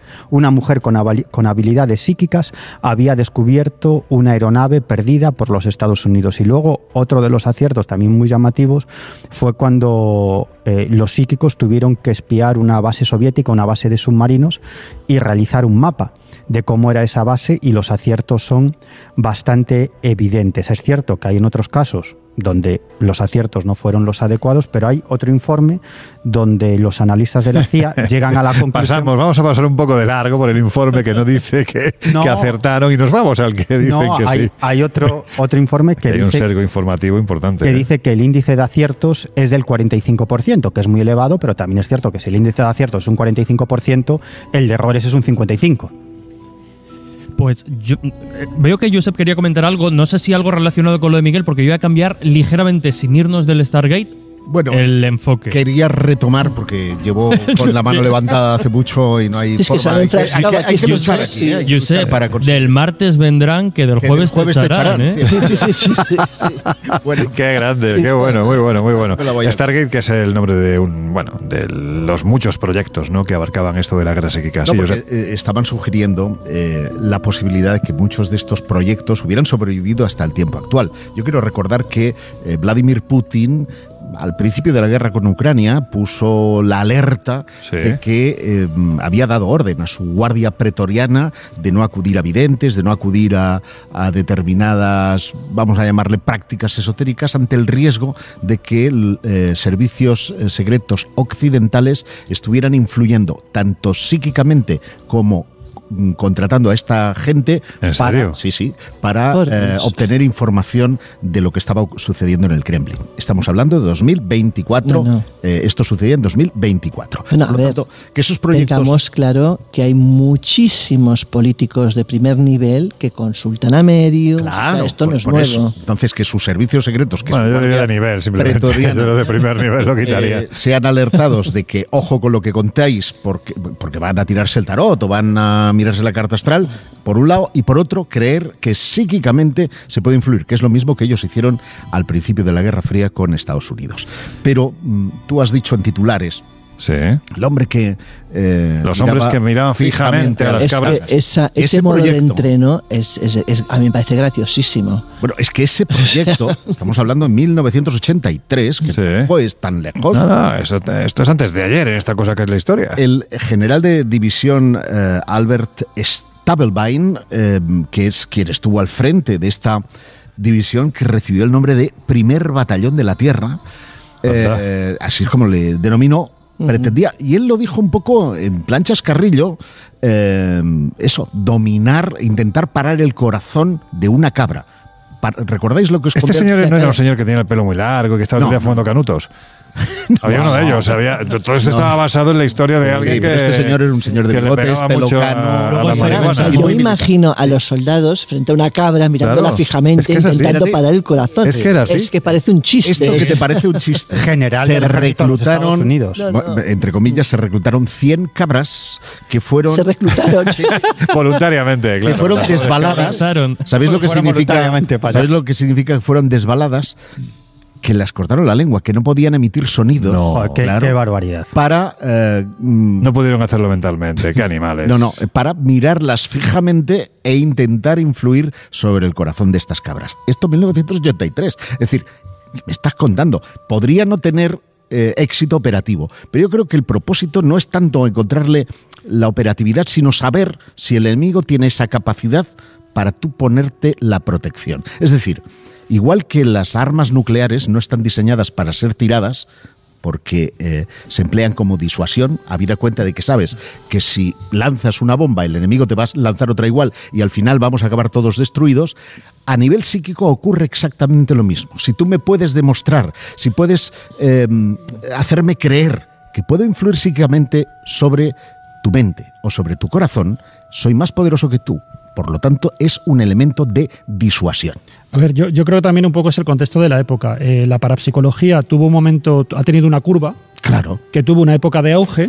con habilidades psíquicas, había descubierto una aeronave perdida por los Estados Unidos. Y luego otro de los aciertos también muy llamativos fue cuando los psíquicos tuvieron que espiar una base soviética, una base de submarinos, y realizar un mapa. de cómo era esa base y los aciertos son bastante evidentes. Es cierto que hay en otros casos donde los aciertos no fueron los adecuados, pero hay otro informe donde los analistas de la CIA llegan a la conclusión... Vamos a pasar un poco de largo por el informe que no dice que acertaron y nos vamos al que dicen que sí. Hay otro informe que hay un sesgo informativo importante. Que dice que el índice de aciertos es del 45%, que es muy elevado, pero también es cierto que si el índice de aciertos es un 45%, el de errores es un 55%. Pues yo veo que Josep quería comentar algo, no sé si algo relacionado con lo de Miguel, porque yo voy a cambiar ligeramente, sin irnos del Stargate, el enfoque. Quería retomar, porque llevo con la mano levantada hace mucho y no hay forma. Hay que luchar aquí. Josep, del martes vendrán, que del jueves te echarán. Sí. Bueno, qué grande, qué bueno, muy bueno. Stargate, que es el nombre de los muchos proyectos, ¿no?, que abarcaban esto de la guerra psíquica. No, estaban sugiriendo la posibilidad de que muchos de estos proyectos hubieran sobrevivido hasta el tiempo actual. Yo quiero recordar que Vladimir Putin, al principio de la guerra con Ucrania, puso la alerta de que había dado orden a su guardia pretoriana de no acudir a videntes, de no acudir a determinadas, vamos a llamarle, prácticas esotéricas, ante el riesgo de que servicios secretos occidentales estuvieran influyendo tanto psíquicamente como contratando a esta gente para obtener información de lo que estaba sucediendo en el Kremlin. Estamos hablando de 2024. Esto sucedía en 2024. Por lo tanto, que esos proyectos... Tengamos claro que hay muchísimos políticos de primer nivel que consultan a medios. Claro, esto no es nuevo. Eso. Entonces, que sus servicios secretos... Que yo diría de nivel, simplemente. Yo de primer nivel lo quitaría. Sean alertados de que, ojo con lo que contáis, porque van a tirarse el tarot o van a mirarse la carta astral, por un lado, y por otro, creer que psíquicamente se puede influir, que es lo mismo que ellos hicieron al principio de la Guerra Fría con Estados Unidos. Pero tú has dicho en titulares, el hombre que... los hombres que miraban fijamente a las cabras. Ese modo de entreno a mí me parece graciosísimo. Bueno, es que ese proyecto, estamos hablando en 1983, que tampoco es tan lejos. Esto es antes de ayer, en esta cosa que es la historia. El general de división Albert Stavelbein, que es quien estuvo al frente de esta división, que recibió el nombre de Primer Batallón de la Tierra, así es como le denominó, pretendía, y él lo dijo un poco en plan chascarrillo, dominar, intentar parar el corazón de una cabra. ¿Recordáis lo que os conté? Este señor no era un señor que tenía el pelo muy largo y que estaba todo el día fumando canutos. Había uno de ellos. Todo esto estaba basado en la historia de alguien que... Este señor era un señor de bigotes, pelo cano. Yo me imagino a los soldados frente a una cabra mirándola fijamente, intentando parar el corazón. Es que era así. Es que parece un chiste. Esto que te parece un chiste. General se reclutaron, entre comillas, se reclutaron 100 cabras que fueron... Se reclutaron. Voluntariamente, claro. Que fueron desbaladas. ¿Sabéis lo que significa? ¿Sabéis lo que significa que fueron desbaladas? Que las cortaron la lengua, que no podían emitir sonidos. Qué barbaridad. No pudieron hacerlo mentalmente, qué animales. Para mirarlas fijamente e intentar influir sobre el corazón de estas cabras. Esto en 1983. Es decir, me estás contando, podría no tener éxito operativo, pero yo creo que el propósito no es tanto encontrarle la operatividad, sino saber si el enemigo tiene esa capacidad para tú ponerte la protección. Es decir, igual que las armas nucleares no están diseñadas para ser tiradas, porque se emplean como disuasión, habida cuenta de que sabes que si lanzas una bomba el enemigo te va a lanzar otra igual y al final vamos a acabar todos destruidos. A nivel psíquico ocurre exactamente lo mismo. Si tú me puedes demostrar, si puedes hacerme creer que puedo influir psíquicamente sobre tu mente o sobre tu corazón, soy más poderoso que tú. Por lo tanto, es un elemento de disuasión. A ver, yo creo que también un poco es el contexto de la época. La parapsicología tuvo un momento, ha tenido una curva, claro, que tuvo una época de auge,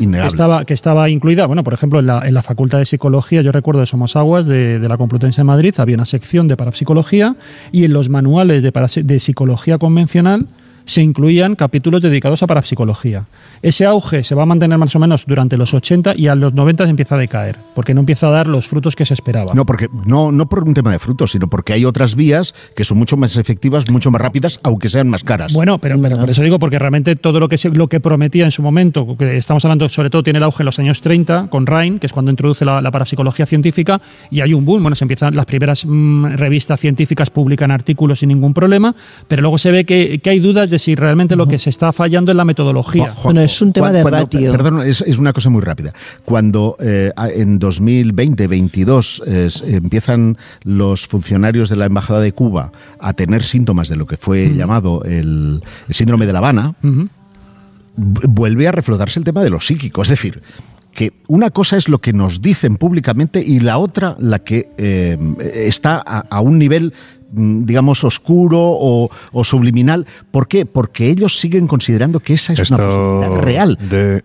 que estaba incluida, bueno, por ejemplo, en la Facultad de Psicología, yo recuerdo de Somosaguas, de la Complutense de Madrid, había una sección de parapsicología, y en los manuales de psicología convencional se incluían capítulos dedicados a parapsicología. Ese auge se va a mantener más o menos durante los 80 y a los 90 se empieza a decaer, porque no empieza a dar los frutos que se esperaba. No, porque no por un tema de frutos, sino porque hay otras vías que son mucho más efectivas, mucho más rápidas, aunque sean más caras. Bueno, pero por eso digo, porque realmente todo lo que prometía en su momento, que estamos hablando sobre todo tiene el auge en los años 30 con Rhine, que es cuando introduce la parapsicología científica, y hay un boom. Bueno, se empiezan las primeras revistas científicas publican artículos sin ningún problema, pero luego se ve que hay dudas de si realmente lo que se está fallando es la metodología. Bueno, es un tema de ratio. Perdón, es una cosa muy rápida. Cuando en 2020-22 empiezan los funcionarios de la Embajada de Cuba a tener síntomas de lo que fue llamado el síndrome de La Habana, vuelve a reflotarse el tema de lo psíquico. Es decir, que una cosa es lo que nos dicen públicamente y la otra la que está a un nivel, digamos, oscuro o subliminal. ¿Por qué? Porque ellos siguen considerando que esa es una posibilidad real.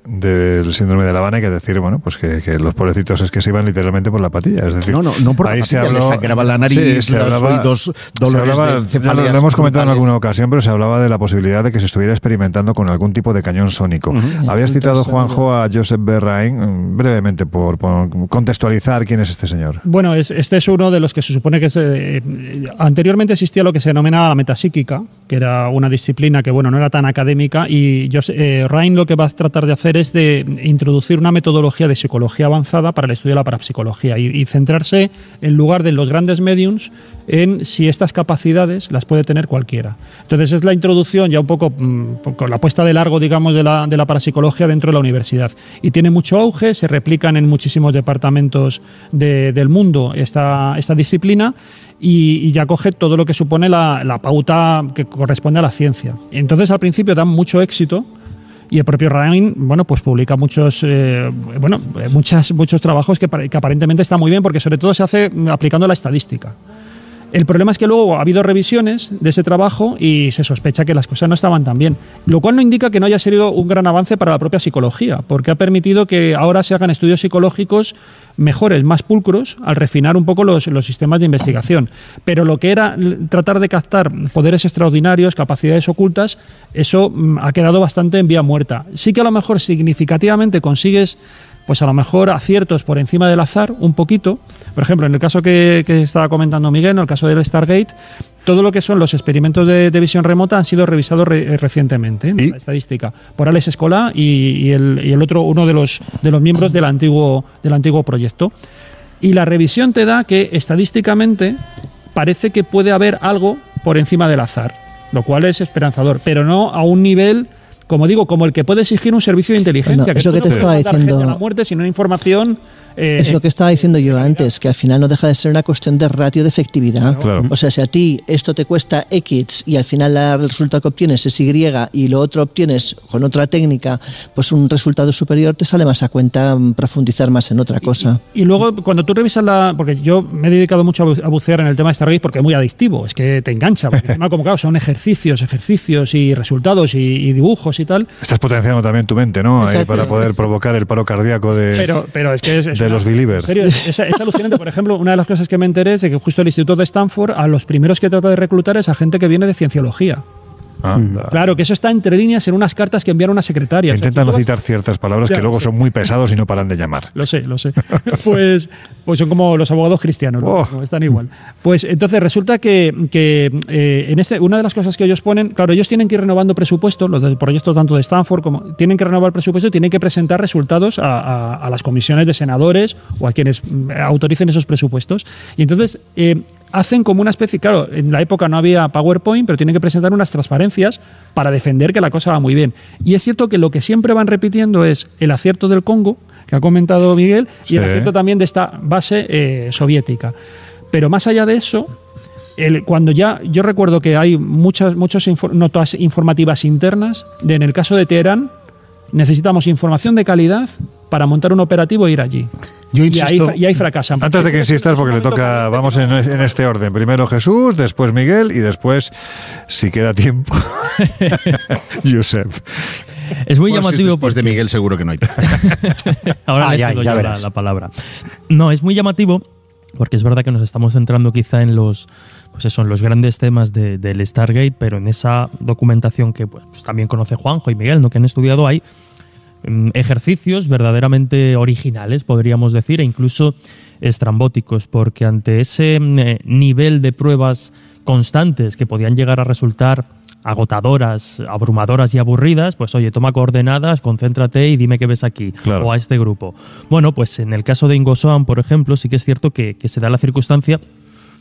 Del síndrome de La Habana hay que decir, bueno, pues que los pobrecitos es que se iban literalmente por la patilla. Es decir, no por ahí la patilla, les sangraba la nariz, se hablaba, dos dolores de cefaleas. Lo hemos comentado en alguna ocasión, pero se hablaba de la posibilidad de que se estuviera experimentando con algún tipo de cañón sónico. Habías citado, Juanjo, a Joseph B. Rhine, brevemente, por contextualizar quién es este señor. Bueno, este es uno de los que se supone que es... Anteriormente existía lo que se denominaba la metapsíquica, que era una disciplina que, bueno, no era tan académica, y Rhine lo que va a tratar de hacer es de introducir una metodología de psicología avanzada para el estudio de la parapsicología y centrarse, en lugar de los grandes mediums, en si estas capacidades las puede tener cualquiera. Entonces es la introducción ya un poco con la puesta de largo, digamos, de la parapsicología dentro de la universidad. Y tiene mucho auge, se replican en muchísimos departamentos del mundo esta disciplina, y ya coge todo lo que supone la pauta que corresponde a la ciencia. Entonces al principio dan mucho éxito y el propio Rhine, bueno, pues publica muchos trabajos que aparentemente están muy bien, porque sobre todo se hace aplicando la estadística. El problema es que luego ha habido revisiones de ese trabajo y se sospecha que las cosas no estaban tan bien, lo cual no indica que no haya sido un gran avance para la propia psicología, porque ha permitido que ahora se hagan estudios psicológicos mejores, más pulcros, al refinar un poco los sistemas de investigación. Pero lo que era tratar de captar poderes extraordinarios, capacidades ocultas, eso ha quedado bastante en vía muerta. Sí que a lo mejor significativamente consigues, pues a lo mejor aciertos por encima del azar, un poquito. Por ejemplo, en el caso que estaba comentando Miguel, en el caso del Stargate, todo lo que son los experimentos de visión remota han sido revisados recientemente, ¿no? La estadística, por Alex Escolá y el otro, uno de los miembros del antiguo proyecto. Y la revisión te da que estadísticamente parece que puede haber algo por encima del azar, lo cual es esperanzador, pero no a un nivel, como digo, como el que puede exigir un servicio de inteligencia. Bueno, que es lo que te estaba diciendo. A la muerte sin una información. Es lo que estaba diciendo yo antes, que al final no deja de ser una cuestión de ratio de efectividad. Claro. O sea, si a ti esto te cuesta X y al final el resultado que obtienes es Y y lo otro obtienes con otra técnica, pues un resultado superior, te sale más a cuenta profundizar más en otra cosa. Y luego, cuando tú revisas porque yo me he dedicado mucho a bucear en el tema de Stargate porque es muy adictivo, es que te engancha, porque encima, como claro, son ejercicios y resultados y dibujos y tal. Estás potenciando también tu mente, ¿no? Ahí para poder provocar el paro cardíaco pero es que de los believers. En serio, es alucinante. Por ejemplo, una de las cosas que me enteré es de que justo el Instituto de Stanford, a los primeros que trata de reclutar es a gente que viene de cienciología. Claro, que eso está entre líneas en unas cartas que envían una secretaria. Intentan no citar ciertas palabras que luego son muy pesados y no paran de llamar. Lo sé. Pues son como los abogados cristianos, ¿no? Están igual. Pues entonces resulta que en una de las cosas que ellos ponen, claro, ellos tienen que ir renovando presupuestos, los del proyecto tanto de Stanford como tienen que renovar presupuesto y tienen que presentar resultados a las comisiones de senadores o a quienes autoricen esos presupuestos. Y entonces hacen como una especie, claro, en la época no había PowerPoint, pero tienen que presentar unas transparencias para defender que la cosa va muy bien. Y es cierto que lo que siempre van repitiendo es el acierto del Congo, que ha comentado Miguel, y el acierto también de esta base soviética. Pero más allá de eso, cuando yo recuerdo que hay muchas notas informativas internas, en el caso de Teherán, necesitamos información de calidad para montar un operativo e ir allí. Yo insisto, y ahí fracasan. Antes de que insistas, porque le toca, vamos en este orden. Primero Jesús, después Miguel y después, si queda tiempo, Josep. Es muy llamativo. Después de Miguel seguro que no hay. Ahora le cedo yo la palabra. No, es muy llamativo porque es verdad que nos estamos centrando quizá en los pues eso, en los grandes temas del Stargate, pero en esa documentación que pues también conoce Juanjo y Miguel, ¿no?, que han estudiado, hay ejercicios verdaderamente originales, podríamos decir, e incluso estrambóticos, porque ante ese nivel de pruebas constantes que podían llegar a resultar agotadoras, abrumadoras y aburridas, pues oye, toma coordenadas, concéntrate y dime qué ves aquí, claro, o a este grupo. Bueno, pues en el caso de Ingo Swann, por ejemplo, sí que es cierto que se da la circunstancia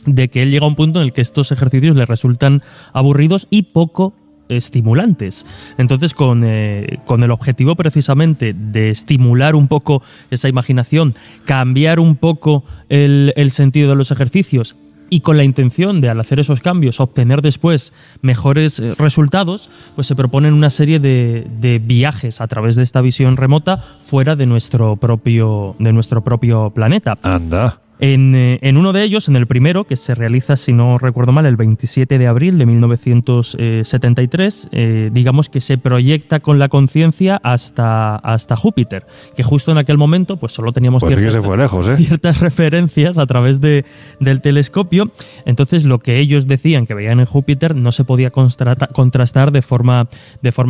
de que él llega a un punto en el que estos ejercicios le resultan aburridos y poco estimulantes. Entonces, con el objetivo precisamente de estimular un poco esa imaginación, cambiar un poco el sentido de los ejercicios y con la intención de, al hacer esos cambios, obtener después mejores resultados, pues se proponen una serie de viajes a través de esta visión remota fuera de nuestro propio planeta. Anda. En uno de ellos, en el primero, que se realiza, si no recuerdo mal, el 27 de abril de 1973, digamos que se proyecta con la conciencia hasta Júpiter, que justo en aquel momento pues solo teníamos ciertas referencias a través del telescopio. Entonces, lo que ellos decían que veían en Júpiter no se podía contrastar de forma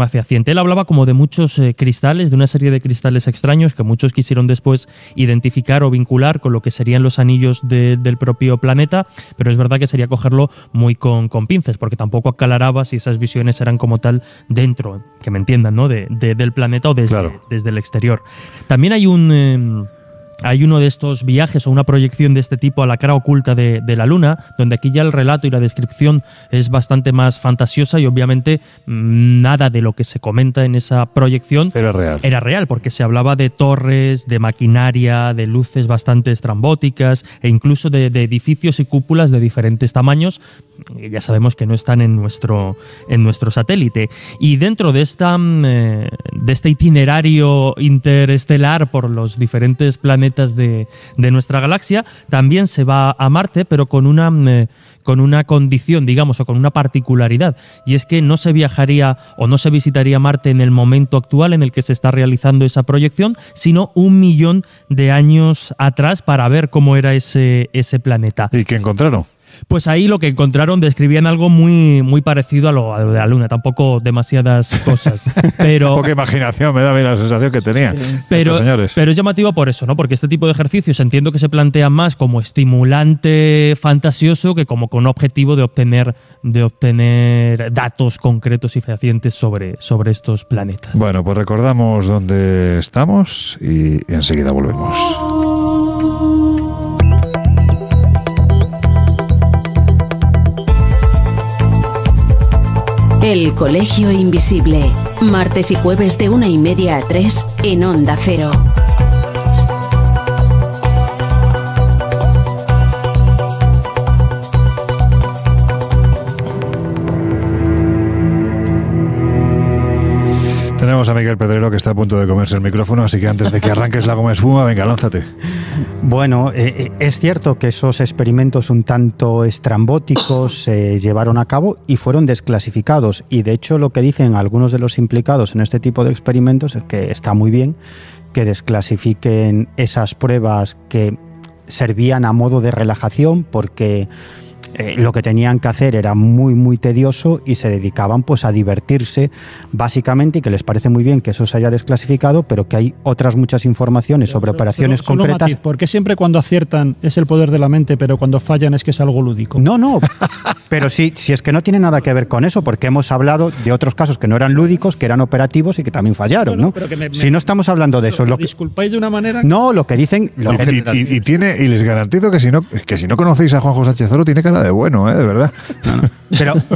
fehaciente. Él hablaba como de muchos cristales, de una serie de cristales extraños que muchos quisieron después identificar o vincular con lo que serían los anillos del propio planeta, pero es verdad que sería cogerlo muy con pinzas, porque tampoco aclaraba si esas visiones eran como tal dentro, que me entiendan, ¿no?, del planeta o desde el exterior. También hay uno de estos viajes o una proyección de este tipo a la cara oculta de la Luna, donde aquí ya el relato y la descripción es bastante más fantasiosa y obviamente nada de lo que se comenta en esa proyección era real, porque se hablaba de torres, de maquinaria, de luces bastante estrambóticas e incluso de edificios y cúpulas de diferentes tamaños. Ya sabemos que no están en nuestro satélite. Y dentro de este itinerario interestelar por los diferentes planetas de nuestra galaxia, también se va a Marte, pero con una condición, digamos, o con una particularidad, y es que no se viajaría o no se visitaría Marte en el momento actual en el que se está realizando esa proyección, sino 1 millón de años atrás, para ver cómo era ese planeta. ¿Y qué encontraron? Pues ahí lo que encontraron describían algo muy, muy parecido a lo de la Luna, tampoco demasiadas cosas. Pero poca imaginación, me da la sensación que tenía. Pero es llamativo por eso, ¿no? Porque este tipo de ejercicios entiendo que se plantean más como estimulante fantasioso que como con objetivo de obtener datos concretos y fehacientes sobre estos planetas. Bueno, pues recordamos dónde estamos y enseguida volvemos. El Colegio Invisible, martes y jueves de 1:30 a 3 en Onda Cero. Tenemos a Miguel Pedrero, que está a punto de comerse el micrófono, así que antes de que arranques la goma espuma, venga, lánzate. Bueno, es cierto que esos experimentos un tanto estrambóticos se llevaron a cabo y fueron desclasificados. Y de hecho lo que dicen algunos de los implicados en este tipo de experimentos es que está muy bien que desclasifiquen esas pruebas que servían a modo de relajación, porque lo que tenían que hacer era muy, muy tedioso y se dedicaban pues a divertirse básicamente, y que les parece muy bien que eso se haya desclasificado, pero que hay otras muchas informaciones sobre operaciones concretas. Matiz, ¿por qué siempre cuando aciertan es el poder de la mente, pero cuando fallan es que es algo lúdico? No, pero sí, si es que no tiene nada que ver con eso, porque hemos hablado de otros casos que no eran lúdicos, que eran operativos y que también fallaron, ¿no? Si no estamos hablando de eso. ¿Disculpáis de una manera? No, lo que dicen... Y les garantizo que si no conocéis a Juanjo Sánchez Oro, tiene cara de bueno, de verdad. No.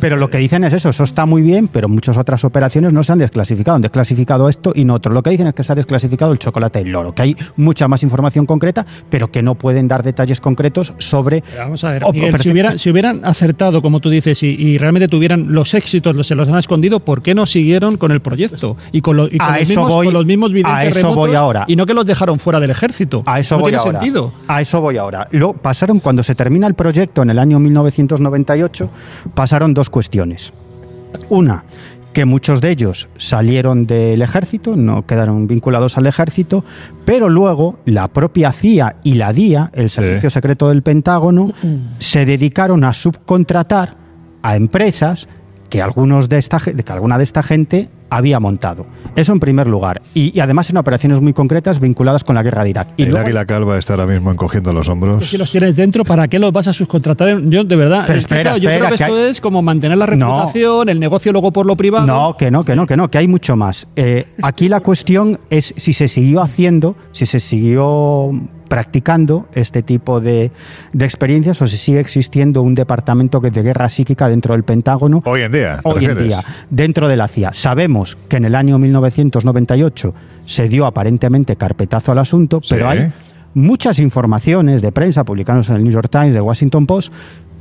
Pero lo que dicen es eso está muy bien, pero muchas otras operaciones no se han desclasificado. Han desclasificado esto y no otro. Lo que dicen es que se ha desclasificado el chocolate y el loro, que hay mucha más información concreta, pero que no pueden dar detalles concretos sobre... Pero vamos a ver, Miguel, si hubieran acertado, como tú dices, y realmente tuvieran los éxitos, se los han escondido, ¿por qué no siguieron con el proyecto? Y con los mismos videntes remotos, voy ahora. Y no que los dejaron fuera del ejército. A eso no voy tiene ahora. sentido. A eso voy ahora. Pasaron, cuando se termina el proyecto en el año 1998, pasaron dos cuestiones. Una, que muchos de ellos salieron del ejército, no quedaron vinculados al ejército, pero luego la propia CIA y la DIA, el Servicio Secreto del Pentágono, se dedicaron a subcontratar a empresas que alguna de esta gente había montado. Eso en primer lugar. Y además en operaciones muy concretas vinculadas con la guerra de Irak. Y el luego, Águila Calva está ahora mismo encogiendo los hombros. Si los tienes dentro, ¿para qué los vas a subcontratar? Yo, de verdad, pero espera, yo creo que esto es como mantener la reputación, el negocio luego por lo privado. No, que hay mucho más. Aquí la cuestión es si se siguió haciendo, si se siguió practicando este tipo de experiencias o si sigue existiendo un departamento de guerra psíquica dentro del Pentágono. Hoy en día, dentro de la CIA. Sabemos que en el año 1998 se dio aparentemente carpetazo al asunto, pero hay muchas informaciones de prensa publicadas en el New York Times, de Washington Post,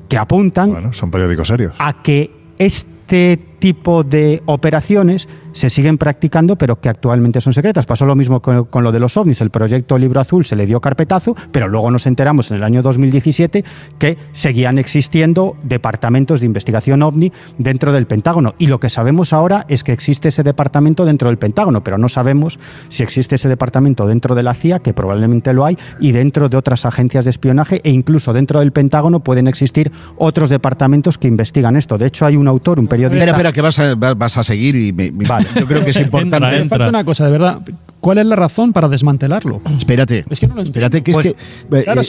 que apuntan, bueno, son periódicos serios, a que este tipo de operaciones se siguen practicando, pero que actualmente son secretas. Pasó lo mismo con lo de los ovnis. El proyecto Libro Azul se le dio carpetazo, pero luego nos enteramos en el año 2017 que seguían existiendo departamentos de investigación ovni dentro del Pentágono. Y lo que sabemos ahora es que existe ese departamento dentro del Pentágono, pero no sabemos si existe ese departamento dentro de la CIA, que probablemente lo hay, y dentro de otras agencias de espionaje, e incluso dentro del Pentágono pueden existir otros departamentos que investigan esto. De hecho, hay un autor, un periodista... Espera, que vas a seguir y vale. Yo creo que es importante. Me falta una cosa, de verdad. ¿Cuál es la razón para desmantelarlo? Espérate. Es que no lo entiendo. Espérate,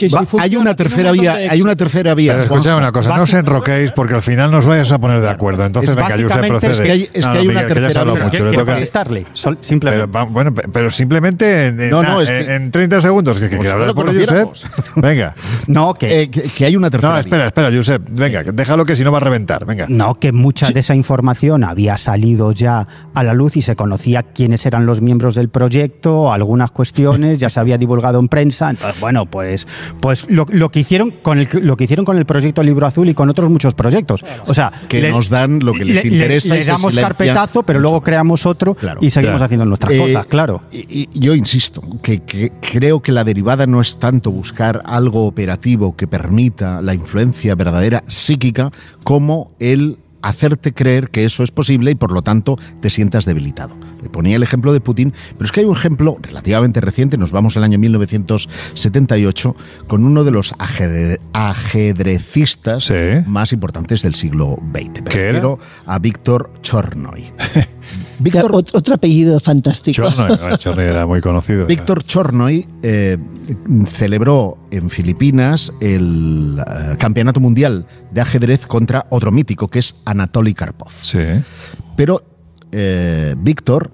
claro, hay una tercera vía. Hay una tercera vía. Pero escuchad una cosa, no os enroquéis porque al final nos vais a poner de acuerdo. Entonces, venga, Josep, procede. Es que hay una tercera vía. Quiero contestarle, simplemente. Pero simplemente en 30 segundos que hablas por Josep. Venga. No, que hay una tercera vía. No, espera, Josep. Venga, déjalo que si no va a reventar. Venga. No, que mucha de esa información había salido ya a la luz y se conocía quiénes eran los miembros del proyecto, algunas cuestiones ya se había divulgado en prensa. Entonces, bueno, pues lo que hicieron con el proyecto Libro Azul y con otros muchos proyectos. O sea, que nos dan lo que les interesa. Le damos carpetazo, pero luego creamos otro y seguimos haciendo nuestras cosas, claro. Y yo insisto, que creo que la derivada no es tanto buscar algo operativo que permita la influencia verdadera psíquica como el hacerte creer que eso es posible y por lo tanto te sientas debilitado. Le ponía el ejemplo de Putin, pero es que hay un ejemplo relativamente reciente, nos vamos al año 1978, con uno de los ajedrecistas más importantes del siglo XX. Me refiero a Víctor Chornoy. Otro apellido fantástico. Chornoy era muy conocido. Víctor Chornoy celebró en Filipinas el Campeonato Mundial de Ajedrez contra otro mítico, que es Anatoly Karpov. Sí. Pero Víctor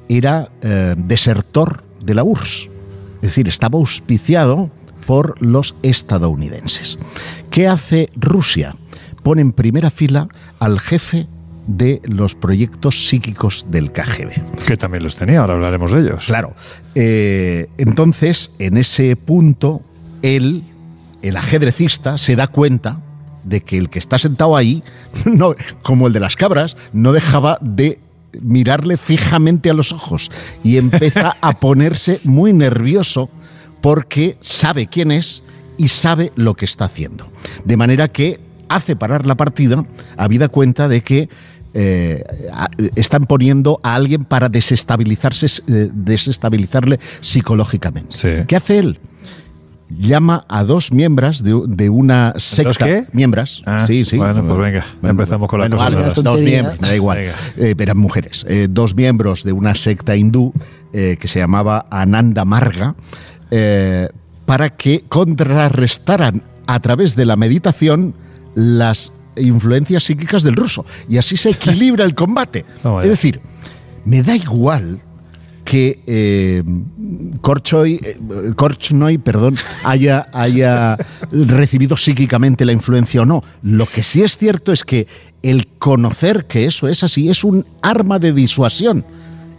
era desertor de la URSS, es decir, estaba auspiciado por los estadounidenses. ¿Qué hace Rusia? Pone en primera fila al jefe de los proyectos psíquicos del KGB. Que también los tenía, ahora hablaremos de ellos. Claro. Entonces, en ese punto, el ajedrecista se da cuenta de que el que está sentado ahí, no, como el de las cabras, no dejaba de mirarle fijamente a los ojos y empieza a ponerse muy nervioso porque sabe quién es y sabe lo que está haciendo. De manera que hace parar la partida, habida cuenta de que están poniendo a alguien para desestabilizarle psicológicamente. Sí. ¿Qué hace él? Llama a dos miembros de una secta. ¿Qué? Miembros. Sí. Bueno, pues venga, empezamos con las cosas. Vale, dos miembros, me da igual. Eran mujeres. Dos miembros de una secta hindú que se llamaba Ananda Marga, para que contrarrestaran a través de la meditación las influencias psíquicas del ruso. Y así se equilibra el combate. Es decir, me da igual que Korchnoi haya recibido psíquicamente la influencia o no. Lo que sí es cierto es que el conocer que eso es así es un arma de disuasión.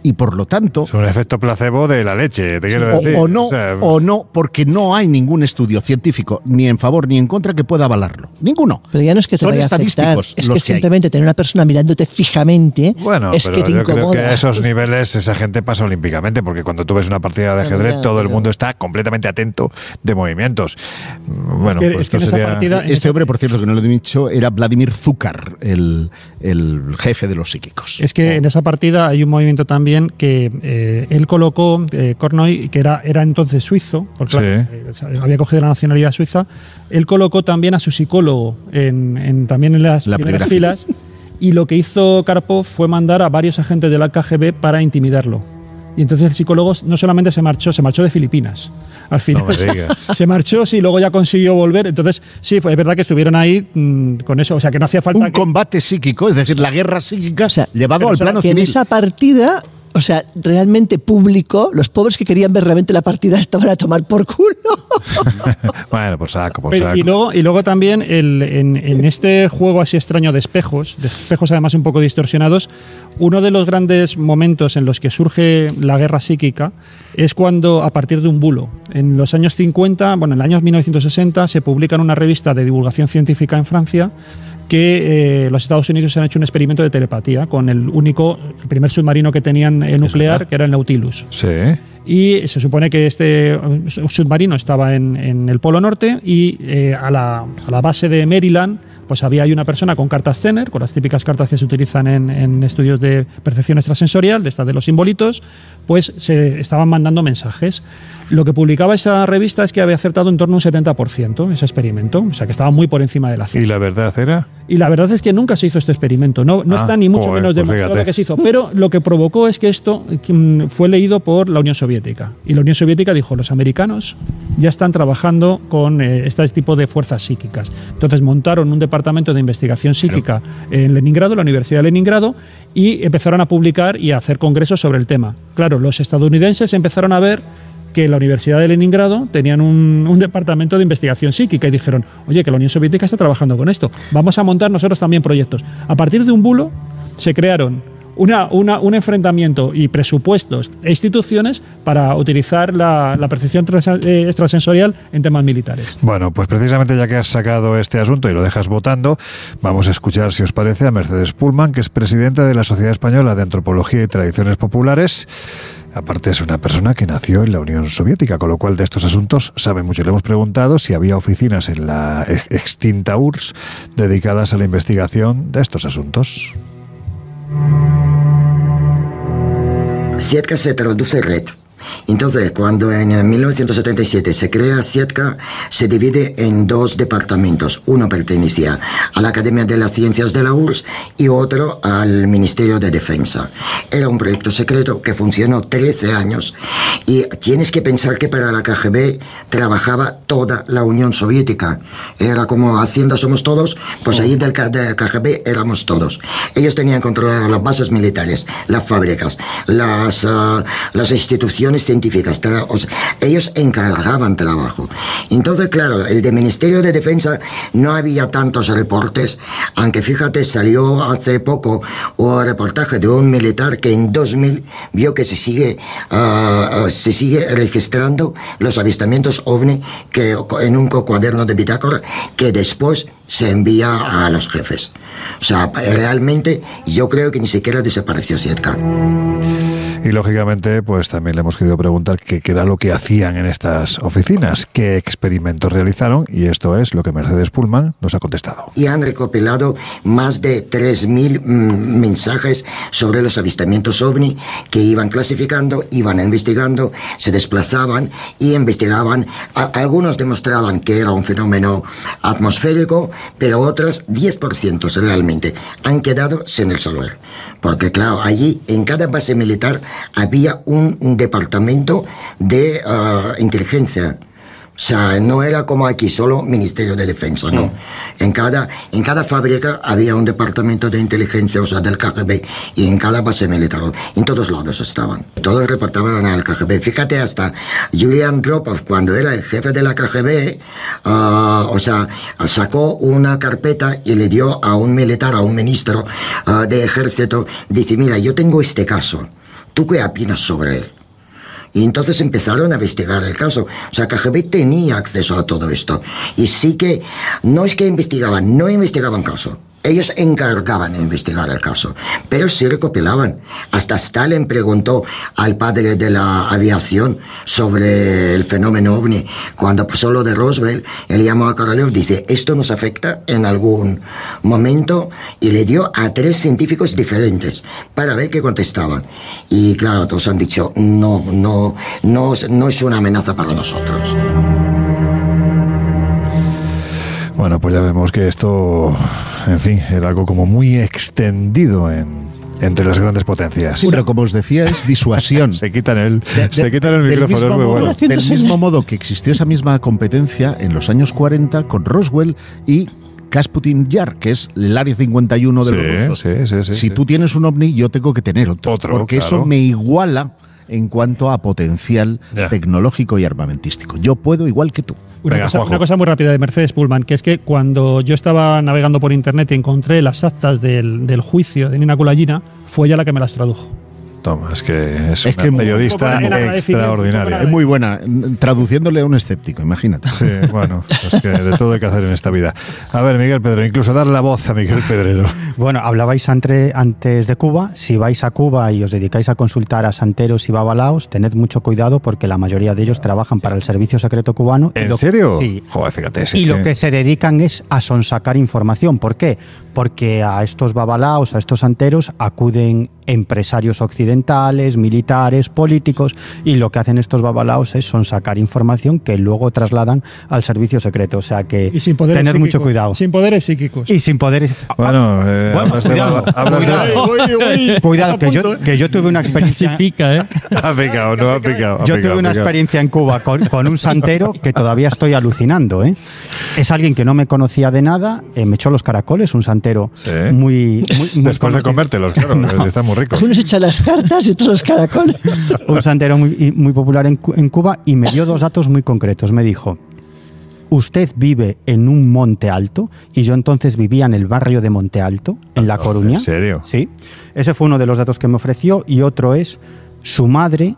y por lo tanto... Es un efecto placebo de la leche, te quiero decir. O no, porque no hay ningún estudio científico, ni en favor ni en contra, que pueda avalarlo. Ninguno. Pero ya no es que te vaya a afectar, es que simplemente tener una persona mirándote fijamente es que te incomoda. Creo que a esos niveles esa gente pasa olímpicamente, porque cuando tú ves una partida de ajedrez, todo el mundo está completamente atento de movimientos. Bueno, es que en esa partida... Este hombre, por cierto, que no lo he dicho, era Vladimir Zúcar, el jefe de los psíquicos. Es que en esa partida hay un movimiento también que él colocó, Kornoy, que era entonces suizo, porque claro, había cogido la nacionalidad suiza. Él colocó también a su psicólogo también en las primeras filas, y lo que hizo Karpov fue mandar a varios agentes de la KGB para intimidarlo. Y entonces el psicólogo no solamente se marchó de Filipinas. Al final se marchó, sí, luego ya consiguió volver. Entonces, sí, es verdad que estuvieron ahí con eso. O sea, que no hacía falta... Un combate psíquico, es decir, la guerra psíquica llevado al plano civil. En esa partida... O sea, realmente público, los pobres que querían ver realmente la partida estaban a tomar por culo. Bueno, por saco. Y luego también en este juego así extraño de espejos además un poco distorsionados, uno de los grandes momentos en los que surge la guerra psíquica es cuando, a partir de un bulo, en los años 50, en el año 1960, se publica en una revista de divulgación científica en Francia que los Estados Unidos han hecho un experimento de telepatía con el primer submarino que tenían nuclear, que era el Nautilus. Sí. Y se supone que este submarino estaba en el Polo Norte y a la base de Maryland pues había ahí una persona con cartas Zener, con las típicas cartas que se utilizan en estudios de percepción extrasensorial, de los simbolitos, pues se estaban mandando mensajes. Lo que publicaba esa revista es que había acertado en torno a un 70% ese experimento, o sea que estaba muy por encima de la cifra. ¿Y la verdad era? Y la verdad es que nunca se hizo este experimento, no está ni mucho menos demostrado que se hizo, pero lo que provocó es que esto fue leído por la Unión Soviética, y la Unión Soviética dijo, los americanos ya están trabajando con este tipo de fuerzas psíquicas. Entonces montaron un departamento de investigación psíquica en Leningrado, la Universidad de Leningrado, y empezaron a publicar y a hacer congresos sobre el tema. Claro, los estadounidenses empezaron a ver que la Universidad de Leningrado tenían un departamento de investigación psíquica y dijeron, oye, que la Unión Soviética está trabajando con esto, vamos a montar nosotros también proyectos. A partir de un bulo se crearon un enfrentamiento y presupuestos e instituciones para utilizar la percepción extrasensorial en temas militares. Bueno, pues precisamente ya que has sacado este asunto y lo dejas votando, vamos a escuchar, si os parece, a Mercedes Pullman, que es presidenta de la Sociedad Española de Antropología y Tradiciones Populares. Aparte es una persona que nació en la Unión Soviética, con lo cual de estos asuntos sabe mucho. Le hemos preguntado si había oficinas en la extinta URSS dedicadas a la investigación de estos asuntos. Sietka se traduce red. Entonces, cuando en 1977 se crea Sietka, se divide en dos departamentos. Uno pertenecía a la Academia de las Ciencias de la URSS y otro al Ministerio de Defensa. Era un proyecto secreto que funcionó 13 años y tienes que pensar que para la KGB trabajaba toda la Unión Soviética. Era como Hacienda somos todos, pues ahí del KGB éramos todos. Ellos tenían controlado las bases militares, las fábricas, las instituciones científicas, o sea, ellos encargaban trabajo. Entonces, claro, el de Ministerio de Defensa no había tantos reportes, aunque fíjate, salió hace poco un reportaje de un militar que en 2000 vio que se sigue registrando los avistamientos OVNI que en un cuaderno de bitácora que después se envía a los jefes. O sea, realmente yo creo que ni siquiera desapareció Sietka. Y lógicamente, pues también le hemos querido preguntar qué era lo que hacían en estas oficinas, qué experimentos realizaron, y esto es lo que Mercedes Pullman nos ha contestado. Y han recopilado más de 3.000 mensajes sobre los avistamientos OVNI que iban clasificando, iban investigando, se desplazaban y investigaban. Algunos demostraban que era un fenómeno atmosférico, pero otras 10% realmente han quedado sin resolver. Porque claro, allí en cada base militar había un departamento de inteligencia. O sea, no era como aquí, solo Ministerio de Defensa, no. En cada fábrica había un departamento de inteligencia, o sea, del KGB, y en cada base militar, en todos lados estaban. Todos reportaban al KGB. Fíjate, hasta Julian Dropov, cuando era el jefe de la KGB, o sea, sacó una carpeta y le dio a un militar, a un ministro de ejército, dice, mira, yo tengo este caso. ¿tú qué opinas sobre él? Y entonces empezaron a investigar el caso. O sea, KGB tenía acceso a todo esto. Y sí que, no es que investigaban, no investigaban caso. Ellos encargaban de investigar el caso, pero sí recopilaban. Hasta Stalin preguntó al padre de la aviación sobre el fenómeno OVNI. Cuando pasó lo de Roswell, él llamó a Korolev, dice, ¿esto nos afecta en algún momento? Y le dio a 3 científicos diferentes para ver qué contestaban. Y claro, todos han dicho, no es una amenaza para nosotros. Bueno, pues ya vemos que esto, en fin, era algo como muy extendido entre las grandes potencias. Sí, pero como os decía, es disuasión. se quitan el micrófono, es muy bueno. Del mismo modo que existió esa misma competencia en los años 40 con Roswell y Kasputin Yar, que es el Área 51 de los rusos. Si tú tienes un ovni, yo tengo que tener otro porque claro, eso me iguala en cuanto a potencial tecnológico y armamentístico. Yo puedo igual que tú. Una cosa muy rápida de Mercedes Pullman, que es que cuando yo estaba navegando por internet y encontré las actas del juicio de Nina Kulagina, fue ella la que me las tradujo. Toma, es que es una periodista extraordinaria. Es muy buena, traduciéndole a un escéptico, imagínate. Sí, bueno, es que de todo hay que hacer en esta vida. A ver, Miguel Pedrero, incluso dar la voz a Miguel Pedrero. Bueno, hablabais antes de Cuba. Si vais a Cuba y os dedicáis a consultar a santeros y babalaos, tened mucho cuidado porque la mayoría de ellos trabajan para el servicio secreto cubano. ¿En serio? Sí. Joder, fíjate. Y lo que se dedican es a sonsacar información. ¿Por qué? Porque a estos babalaos, a estos santeros, acuden empresarios occidentales, militares, políticos, y lo que hacen estos babalaos es sonsacar información que luego trasladan al servicio secreto. O sea que tener mucho cuidado. Sin poderes psíquicos. Y sin poderes... Bueno, cuidado, que yo tuve una experiencia... Sí pica, ¿eh? Ha picado. Yo tuve una experiencia en Cuba con un santero que todavía estoy alucinando, ¿eh? Es alguien que no me conocía de nada, me echó los caracoles, un santero muy después de comértelos, claro, está muy rico. Uno se echa las cartas y otros los caracoles. Un santero muy popular en Cuba, y me dio 2 datos muy concretos. Me dijo: usted vive en un monte alto, y yo entonces vivía en el barrio de Monte Alto, en La Coruña. ¿En serio? Sí. Ese fue uno de los datos que me ofreció, y otro es, su madre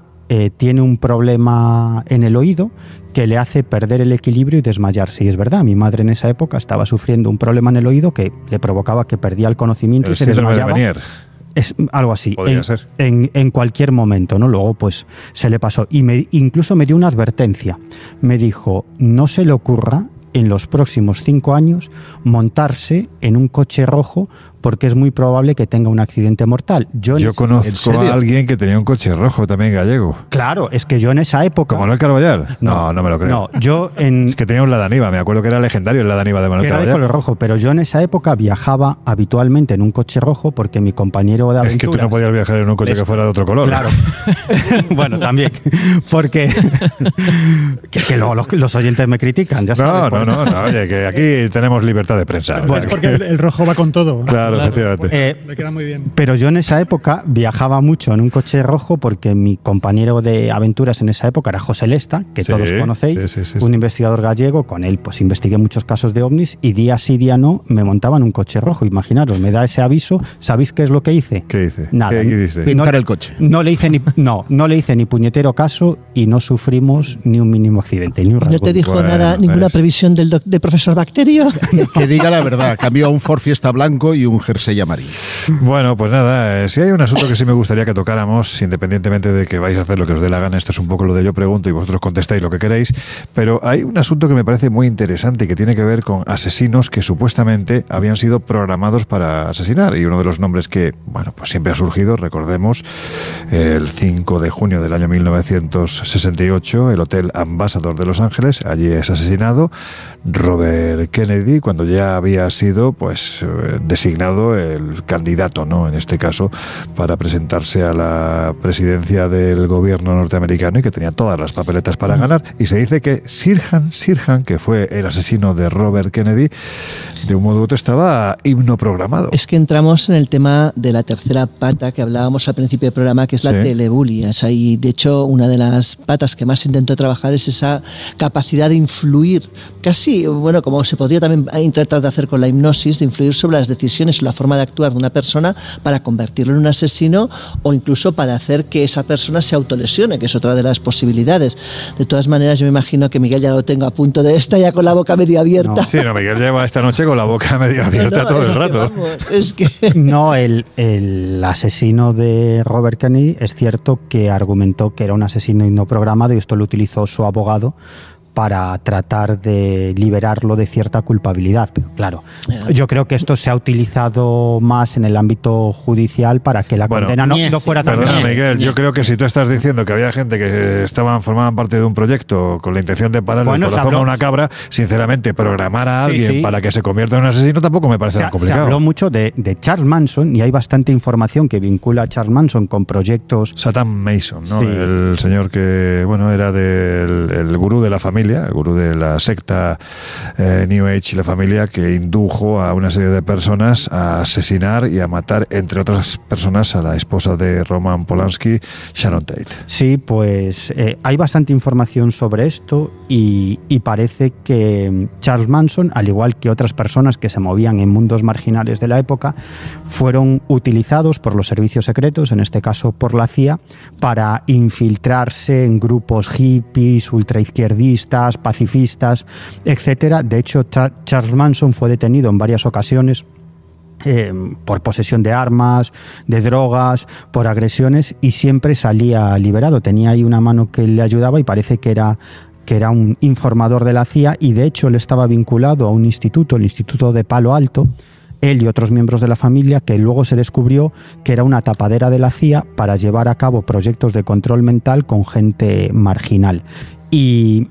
tiene un problema en el oído que le hace perder el equilibrio y desmayarse. Y es verdad, mi madre en esa época estaba sufriendo un problema en el oído que le provocaba que perdía el conocimiento y se desmayaba. Es algo así, en cualquier momento, ¿no? Luego pues se le pasó, y incluso me dio una advertencia. Me dijo: no se le ocurra en los próximos 5 años montarse en un coche rojo, porque es muy probable que tenga un accidente mortal. Yo conozco a alguien que tenía un coche rojo también gallego. Claro, es que yo en esa época... ¿Como Manuel Carballal? No me lo creo. No, yo Es que tenía un Lada Niva, me acuerdo que era legendario el Lada Niva de Manuel Carballal. Era de color rojo, pero yo en esa época viajaba habitualmente en un coche rojo porque mi compañero de aventuras... Es que tú no podías viajar en un coche que fuera de otro color. Claro. Bueno, también, porque... que luego los oyentes me critican, ya sabes. No, oye, que aquí tenemos libertad de prensa. Bueno, es porque el rojo va con todo. Claro, efectivamente. Le queda muy bien. Pero yo en esa época viajaba mucho en un coche rojo porque mi compañero de aventuras en esa época era José Lesta, que todos conocéis, un investigador gallego. Con él pues investigué muchos casos de ovnis, y día sí, día no, me montaba en un coche rojo. Imaginaros, me da ese aviso. ¿Sabéis qué es lo que hice? ¿Qué hice? Nada. ¿Qué hiciste? Pintar el coche. No le hice ni puñetero caso, y no sufrimos ni un mínimo accidente, ni un rasguño. ¿No te dijo nada, ninguna previsión del profesor Bacterio? Que diga la verdad, cambió a un Ford Fiesta blanco y un jersey amarillo. Bueno, pues nada, si hay un asunto que sí me gustaría que tocáramos, independientemente de que vais a hacer lo que os dé la gana, esto es un poco lo de yo pregunto y vosotros contestáis lo que queréis, pero hay un asunto que me parece muy interesante y que tiene que ver con asesinos que supuestamente habían sido programados para asesinar, y uno de los nombres que, bueno, pues siempre ha surgido, recordemos, el 5 de junio del año 1968, el Hotel Ambassador de Los Ángeles, allí es asesinado Robert Kennedy, cuando ya había sido pues designado el candidato, ¿no?, en este caso, para presentarse a la presidencia del gobierno norteamericano, y que tenía todas las papeletas para ganar. Y se dice que Sirhan, que fue el asesino de Robert Kennedy, de un modo u otro estaba hipnoprogramado. Es que entramos en el tema de la tercera pata que hablábamos al principio del programa, que es la telebulia. Y de hecho, una de las patas que más intento trabajar es esa capacidad de influir casi, bueno, como se podría también intentar de hacer con la hipnosis, de influir sobre las decisiones o la forma de actuar de una persona para convertirlo en un asesino o incluso para hacer que esa persona se autolesione, que es otra de las posibilidades. De todas maneras, yo me imagino que Miguel ya lo tengo a punto de estar ya con la boca medio abierta. No. Sí, no, Miguel lleva esta noche con la boca medio abierta todo el rato. Es que... No, el asesino de Robert Kennedy es cierto que argumentó que era un asesino no programado y esto lo utilizó su abogado para tratar de liberarlo de cierta culpabilidad. Pero claro, yo creo que esto se ha utilizado más en el ámbito judicial para que la condena no fuera tan grave. Perdona, Miguel, yo creo que si tú estás diciendo que había gente que formaban parte de un proyecto con la intención de pararle el corazón a una cabra, sinceramente, programar a alguien para que se convierta en un asesino tampoco me parece tan complicado. Se habló mucho de Charles Manson y hay bastante información que vincula a Charles Manson con proyectos... Satan Mason, ¿no? Sí. El señor que, bueno, era el gurú de la familia, el gurú de la secta New Age y la familia, que indujo a una serie de personas a asesinar y a matar, entre otras personas, a la esposa de Roman Polanski, Sharon Tate. Sí, pues hay bastante información sobre esto y parece que Charles Manson, al igual que otras personas que se movían en mundos marginales de la época, fueron utilizados por los servicios secretos, en este caso por la CIA, para infiltrarse en grupos hippies, ultraizquierdistas, pacifistas, etcétera. De hecho, Charles Manson fue detenido en varias ocasiones por posesión de armas, de drogas, por agresiones, y siempre salía liberado. Tenía ahí una mano que le ayudaba y parece que era un informador de la CIA, y de hecho él estaba vinculado a un instituto, el Instituto de Palo Alto, él y otros miembros de la familia, que luego se descubrió que era una tapadera de la CIA para llevar a cabo proyectos de control mental con gente marginal. Y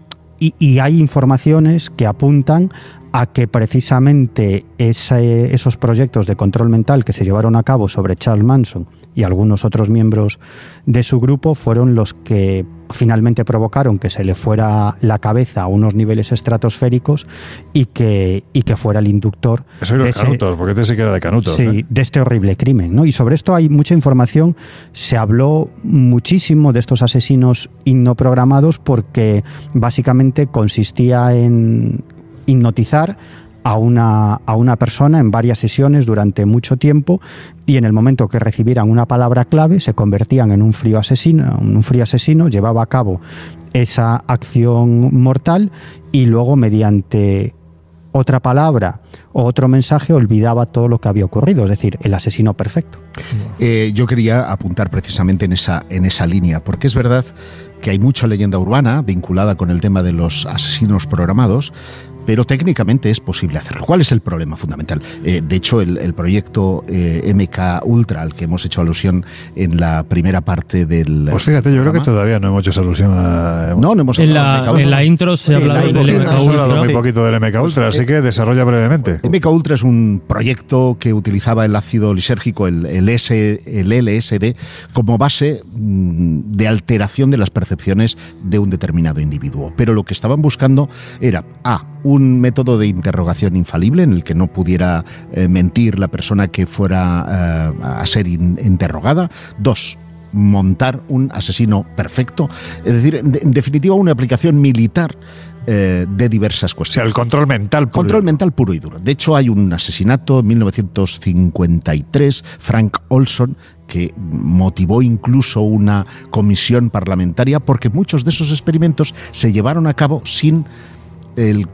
hay informaciones que apuntan a que precisamente esos proyectos de control mental que se llevaron a cabo sobre Charles Manson y algunos otros miembros de su grupo fueron los que finalmente provocaron que se le fuera la cabeza a unos niveles estratosféricos y que fuera el inductor. Eso y los canutos, porque este sí que era de canutos. Sí, de este horrible crimen, ¿no? Y sobre esto hay mucha información. Se habló muchísimo de estos asesinos no programados porque básicamente consistía en hipnotizar a una persona en varias sesiones durante mucho tiempo, y en el momento que recibieran una palabra clave se convertían en un frío asesino, llevaba a cabo esa acción mortal y luego mediante otra palabra o otro mensaje olvidaba todo lo que había ocurrido, es decir, el asesino perfecto. Yo quería apuntar precisamente en esa línea, porque es verdad que hay mucha leyenda urbana vinculada con el tema de los asesinos programados, pero técnicamente es posible hacerlo. ¿Cuál es el problema fundamental? De hecho, el proyecto MK Ultra, al que hemos hecho alusión en la primera parte del... Pues fíjate, yo creo que todavía no hemos hecho esa alusión a... No hemos hablado en la intro se ha hablado del MK Ultra. Hemos hablado muy poquito del MK Ultra, así que desarrolla brevemente. MK Ultra es un proyecto que utilizaba el ácido lisérgico, el LSD, como base de alteración de las percepciones de un determinado individuo. Pero lo que estaban buscando era un método de interrogación infalible en el que no pudiera mentir la persona que fuera a ser interrogada. 2, montar un asesino perfecto. Es decir, en definitiva, una aplicación militar de diversas cuestiones. O sea, el control mental puro. Control mental puro y duro. De hecho, hay un asesinato en 1953, Frank Olson, que motivó incluso una comisión parlamentaria porque muchos de esos experimentos se llevaron a cabo sin el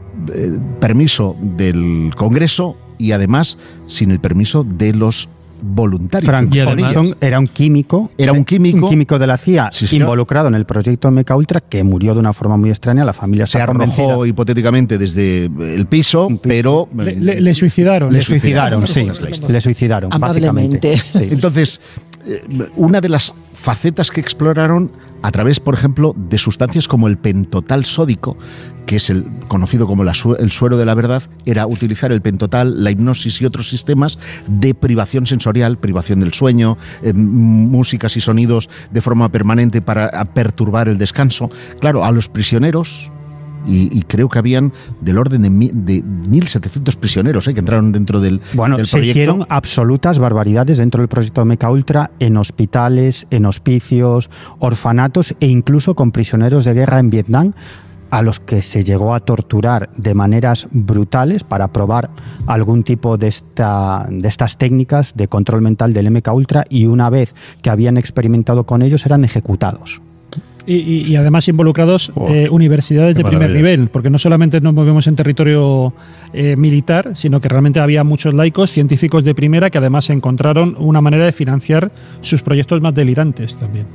permiso del Congreso y además sin el permiso de los voluntarios. Frank Olson era un químico. Un químico de la CIA, sí, involucrado en el proyecto MK Ultra, que murió de una forma muy extraña. La familia se arrojó hipotéticamente desde el piso, pero le suicidaron. Le suicidaron, amablemente. Básicamente. Sí. Entonces, una de las facetas que exploraron a través, por ejemplo, de sustancias como el pentotal sódico, que es el conocido como el suero de la verdad, era utilizar el pentotal, la hipnosis y otros sistemas de privación sensorial, privación del sueño, músicas y sonidos de forma permanente para perturbar el descanso. Claro, a los prisioneros, y creo que habían del orden de 1.700 prisioneros que entraron dentro del proyecto. Se hicieron absolutas barbaridades dentro del proyecto MK Ultra, en hospitales, en hospicios, orfanatos e incluso con prisioneros de guerra en Vietnam. a los que se llegó a torturar de maneras brutales para probar algún tipo de estas técnicas de control mental del MKUltra, y una vez que habían experimentado con ellos eran ejecutados. Y además involucrados universidades de primer nivel, porque no solamente nos movemos en territorio militar, sino que realmente había muchos laicos, científicos de primera, que además encontraron una manera de financiar sus proyectos más delirantes también.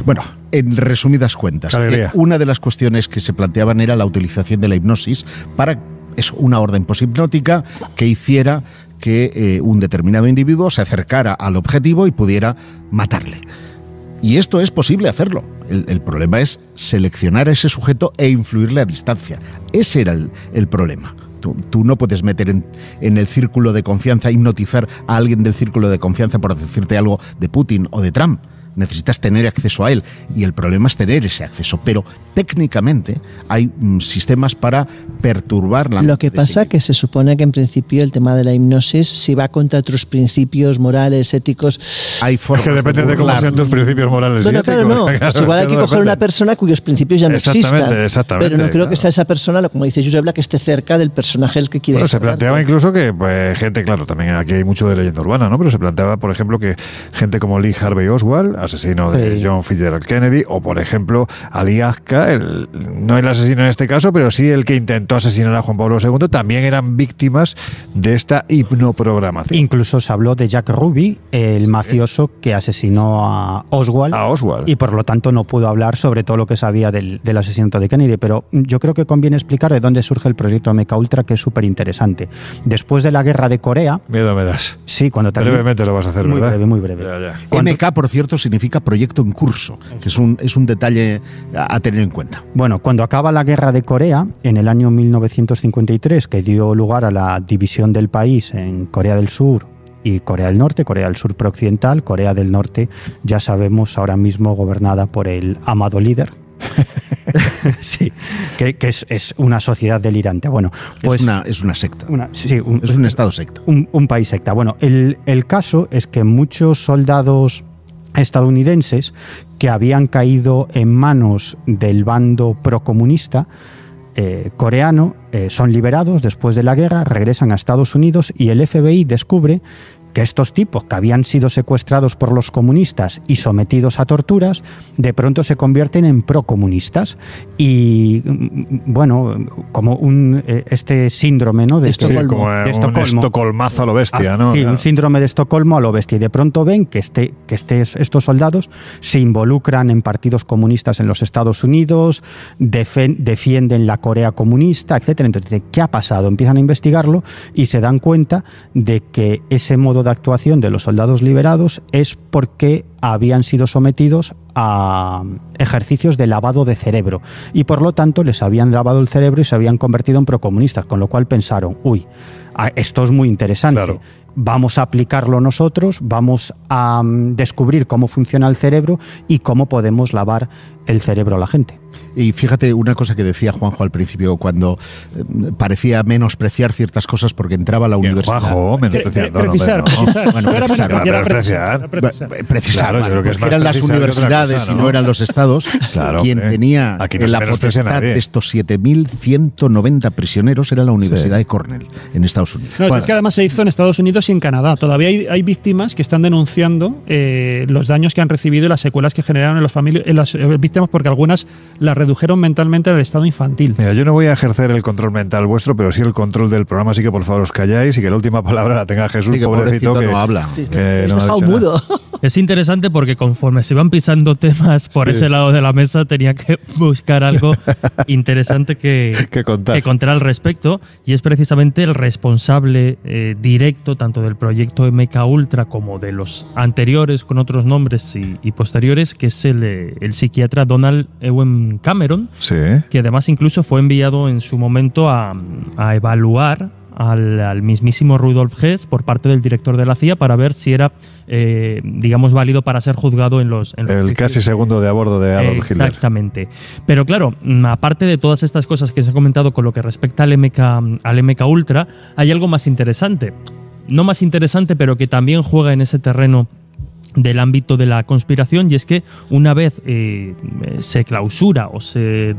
Bueno, en resumidas cuentas, una de las cuestiones que se planteaban era la utilización de la hipnosis para una orden poshipnótica que hiciera que un determinado individuo se acercara al objetivo y pudiera matarle. Y esto es posible hacerlo. El problema es seleccionar a ese sujeto e influirle a distancia. Ese era el problema. Tú no puedes meter en el círculo de confianza, hipnotizar a alguien del círculo de confianza por decirte algo de Putin o de Trump. Necesitas tener acceso a él, y el problema es tener ese acceso, pero técnicamente hay sistemas para perturbar la mente. Lo que pasa es que se supone que en principio el tema de la hipnosis, si va contra tus principios morales, éticos... Hay formas que depende de cómo sean tus principios morales. Bueno, claro, no. Claro, igual hay que coger una persona cuyos principios ya no existan. Exactamente. Pero no creo que sea esa persona, como dice Josep Bla, que esté cerca del personaje el que quiere. Bueno, se planteaba incluso que gente, claro, también aquí hay mucho de leyenda urbana, ¿no? Pero se planteaba, por ejemplo, que gente como Lee Harvey Oswald, asesino de John Fitzgerald Kennedy, o por ejemplo Ali Azka, no el asesino en este caso, pero sí el que intentó asesinar a Juan Pablo II, también eran víctimas de esta hipnoprogramación. Incluso se habló de Jack Ruby, el mafioso que asesinó a Oswald. Y por lo tanto no pudo hablar sobre todo lo que sabía del asesinato de Kennedy, pero yo creo que conviene explicar de dónde surge el proyecto MKUltra, que es súper interesante. Después de la guerra de Corea... Miedo me das. Sí, cuando termine... Brevemente lo vas a hacer, muy ¿verdad? Muy breve. MK, por cierto, significa proyecto en curso, que es un detalle a tener en cuenta. Bueno, cuando acaba la guerra de Corea, en el año 1953, que dio lugar a la división del país en Corea del Sur y Corea del Norte, Corea del Sur prooccidental, Corea del Norte, ya sabemos, ahora mismo gobernada por el amado líder. Sí, que es una sociedad delirante. Bueno, pues es una secta. Es un estado secta. Un país secta. Bueno, el caso es que muchos soldados estadounidenses que habían caído en manos del bando procomunista coreano son liberados después de la guerra, regresan a Estados Unidos, y el FBI descubre que estos tipos que habían sido secuestrados por los comunistas y sometidos a torturas, de pronto se convierten en procomunistas. Y bueno, como este síndrome, ¿no? de Estocolmo. Como de un estocolmazo a lo bestia, ¿no? Sí, claro. Un síndrome de Estocolmo a lo bestia. Y de pronto ven que estos soldados se involucran en partidos comunistas en los Estados Unidos, defienden la Corea comunista, etcétera. Entonces, ¿qué ha pasado? Empiezan a investigarlo y se dan cuenta de que ese modo de actuación de los soldados liberados es porque habían sido sometidos a ejercicios de lavado de cerebro, y por lo tanto les habían lavado el cerebro y se habían convertido en procomunistas, con lo cual pensaron, esto es muy interesante. Claro. Vamos a aplicarlo nosotros, vamos a descubrir cómo funciona el cerebro y cómo podemos lavar el cerebro a la gente. Y fíjate una cosa que decía Juanjo al principio, cuando parecía menospreciar ciertas cosas porque entraba a la universidad. Juanjo, menospreciar. Precisar, porque eran las universidades y no eran los estados quien tenía la potestad de estos 7.190 prisioneros, era la Universidad de Cornell en Estados Unidos. No, es que además se hizo en Estados Unidos y en Canadá. Todavía hay víctimas que están denunciando los daños que han recibido y las secuelas que generaron en las víctimas, porque algunas las redujeron mentalmente al estado infantil. Mira, yo no voy a ejercer el control mental vuestro, pero sí el control del programa, así que por favor os calláis y que la última palabra la tenga Jesús, pobrecito, que no habla. Que no dejado mudo. Es interesante porque conforme se van pisando temas por ese lado de la mesa, tenía que buscar algo interesante que contar al respecto, y es precisamente el responsable directo tanto del proyecto MKUltra como de los anteriores con otros nombres y posteriores, que es el psiquiatra Donald Ewen Cameron, que además incluso fue enviado en su momento a evaluar al mismísimo Rudolf Hess por parte del director de la CIA para ver si era, digamos, válido para ser juzgado en los el casi segundo de a bordo de Adolf Hitler. Exactamente. Pero claro, aparte de todas estas cosas que se ha comentado con lo que respecta al MKUltra, hay algo más interesante. No más interesante, pero que también juega en ese terreno del ámbito de la conspiración, y es que una vez se clausura o se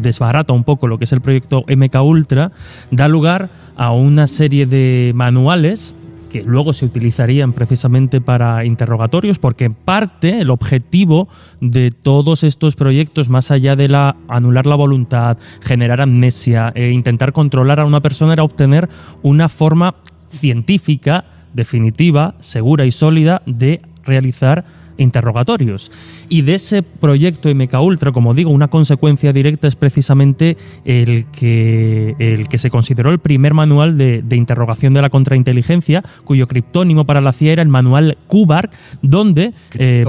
desbarata un poco lo que es el proyecto MKUltra, da lugar a una serie de manuales que luego se utilizarían precisamente para interrogatorios, porque en parte el objetivo de todos estos proyectos, más allá de anular la voluntad, generar amnesia e intentar controlar a una persona, era obtener una forma científica, definitiva, segura y sólida de realizar interrogatorios. Y de ese proyecto MKUltra, como digo, una consecuencia directa es precisamente el que se consideró el primer manual de interrogación de la contrainteligencia, cuyo criptónimo para la CIA era el manual QBAR, donde, ¿Qué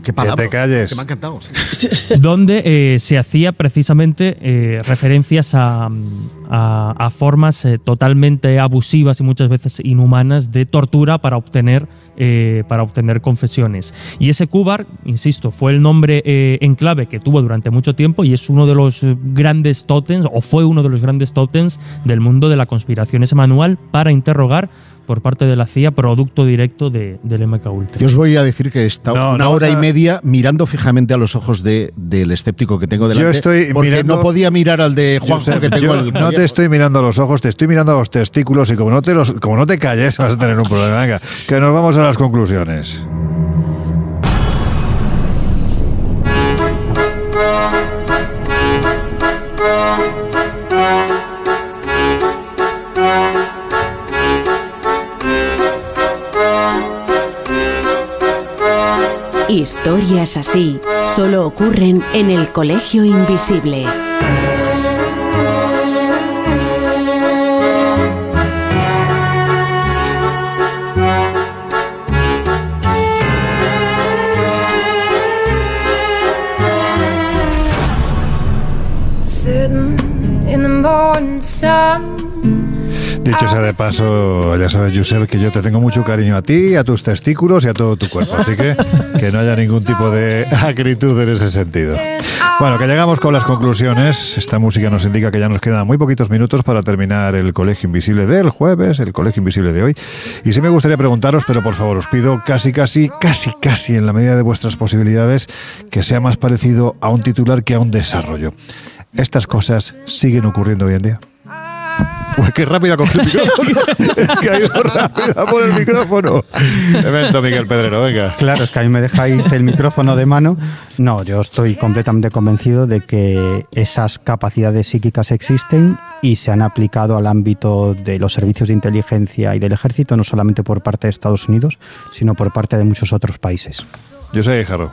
Que palabra? te calles. Que me ha encantado. donde se hacía precisamente referencias a formas totalmente abusivas y muchas veces inhumanas de tortura para obtener confesiones. Y ese QBAR, insisto, fue el nombre en clave que tuvo durante mucho tiempo y es uno de los grandes tótems, o fue uno de los grandes tótems del mundo de la conspiración, ese manual para interrogar por parte de la CIA, producto directo del MKUltra. Yo os voy a decir que he estado una hora y media mirando fijamente a los ojos del escéptico que tengo delante. Yo estoy porque mirando, no podía mirar al de Juanjo que tengo. No te estoy mirando a los ojos, te estoy mirando a los testículos y como no te calles vas a tener un problema. Venga, que nos vamos a las conclusiones. Historias así solo ocurren en el Colegio Invisible. Sitting in the morning sun. Dicho sea de paso, ya sabes, Josep, que yo te tengo mucho cariño a ti, a tus testículos y a todo tu cuerpo, así que no haya ningún tipo de acritud en ese sentido. Bueno, que llegamos con las conclusiones. Esta música nos indica que ya nos quedan muy poquitos minutos para terminar el Colegio Invisible del jueves, el Colegio Invisible de hoy. Y sí me gustaría preguntaros, pero por favor os pido casi, en la medida de vuestras posibilidades, que sea más parecido a un titular que a un desarrollo. ¿Estas cosas siguen ocurriendo hoy en día? Pues qué rápida con el micrófono. Es que ha ido rápida por el micrófono. Evento, Miguel Pedrero, venga. Claro, es que a mí me dejáis el micrófono de mano. No, yo estoy completamente convencido de que esas capacidades psíquicas existen y se han aplicado al ámbito de los servicios de inteligencia y del ejército, no solamente por parte de Estados Unidos, sino por parte de muchos otros países. Yo soy Guijarro.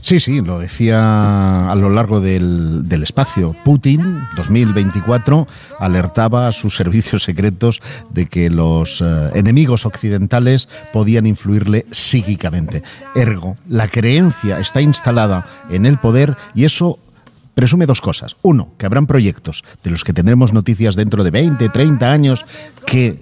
Sí, lo decía a lo largo del espacio. Putin, 2024, alertaba a sus servicios secretos de que los enemigos occidentales podían influirle psíquicamente. Ergo, la creencia está instalada en el poder y eso presume dos cosas. Uno, que habrán proyectos de los que tendremos noticias dentro de 20, 30 años que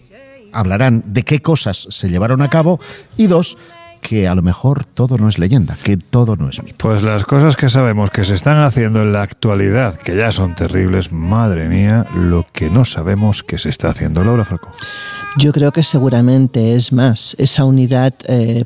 hablarán de qué cosas se llevaron a cabo. Y dos, que a lo mejor todo no es leyenda, que todo no es mito. Pues las cosas que sabemos que se están haciendo en la actualidad, que ya son terribles, madre mía, lo que no sabemos que se está haciendo. Laura Falcó. Yo creo que seguramente es más. Esa unidad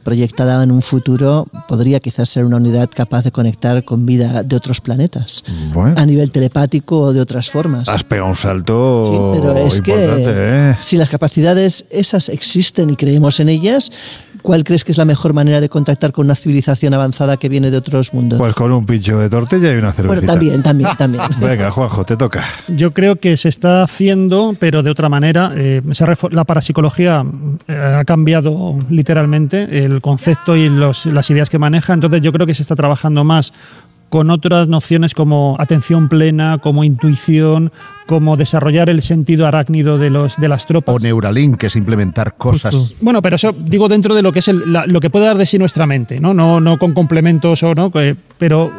proyectada en un futuro podría quizás ser una unidad capaz de conectar con vida de otros planetas, bueno, a nivel telepático o de otras formas. Has pegado un salto sí, pero es importante, que si las capacidades esas existen y creemos en ellas, ¿cuál crees que es la mejor manera de contactar con una civilización avanzada que viene de otros mundos? Pues con un pincho de tortilla y una cervecita. Bueno, también. Venga, Juanjo, te toca. Yo creo que se está haciendo, pero de otra manera. La parapsicología ha cambiado literalmente el concepto y las ideas que maneja, entonces yo creo que se está trabajando más con otras nociones como atención plena, como intuición, como desarrollar el sentido arácnido de las tropas. O Neuralink, que es implementar cosas. Justo. Bueno, pero eso digo dentro de lo que es lo que puede dar de sí nuestra mente, no con complementos pero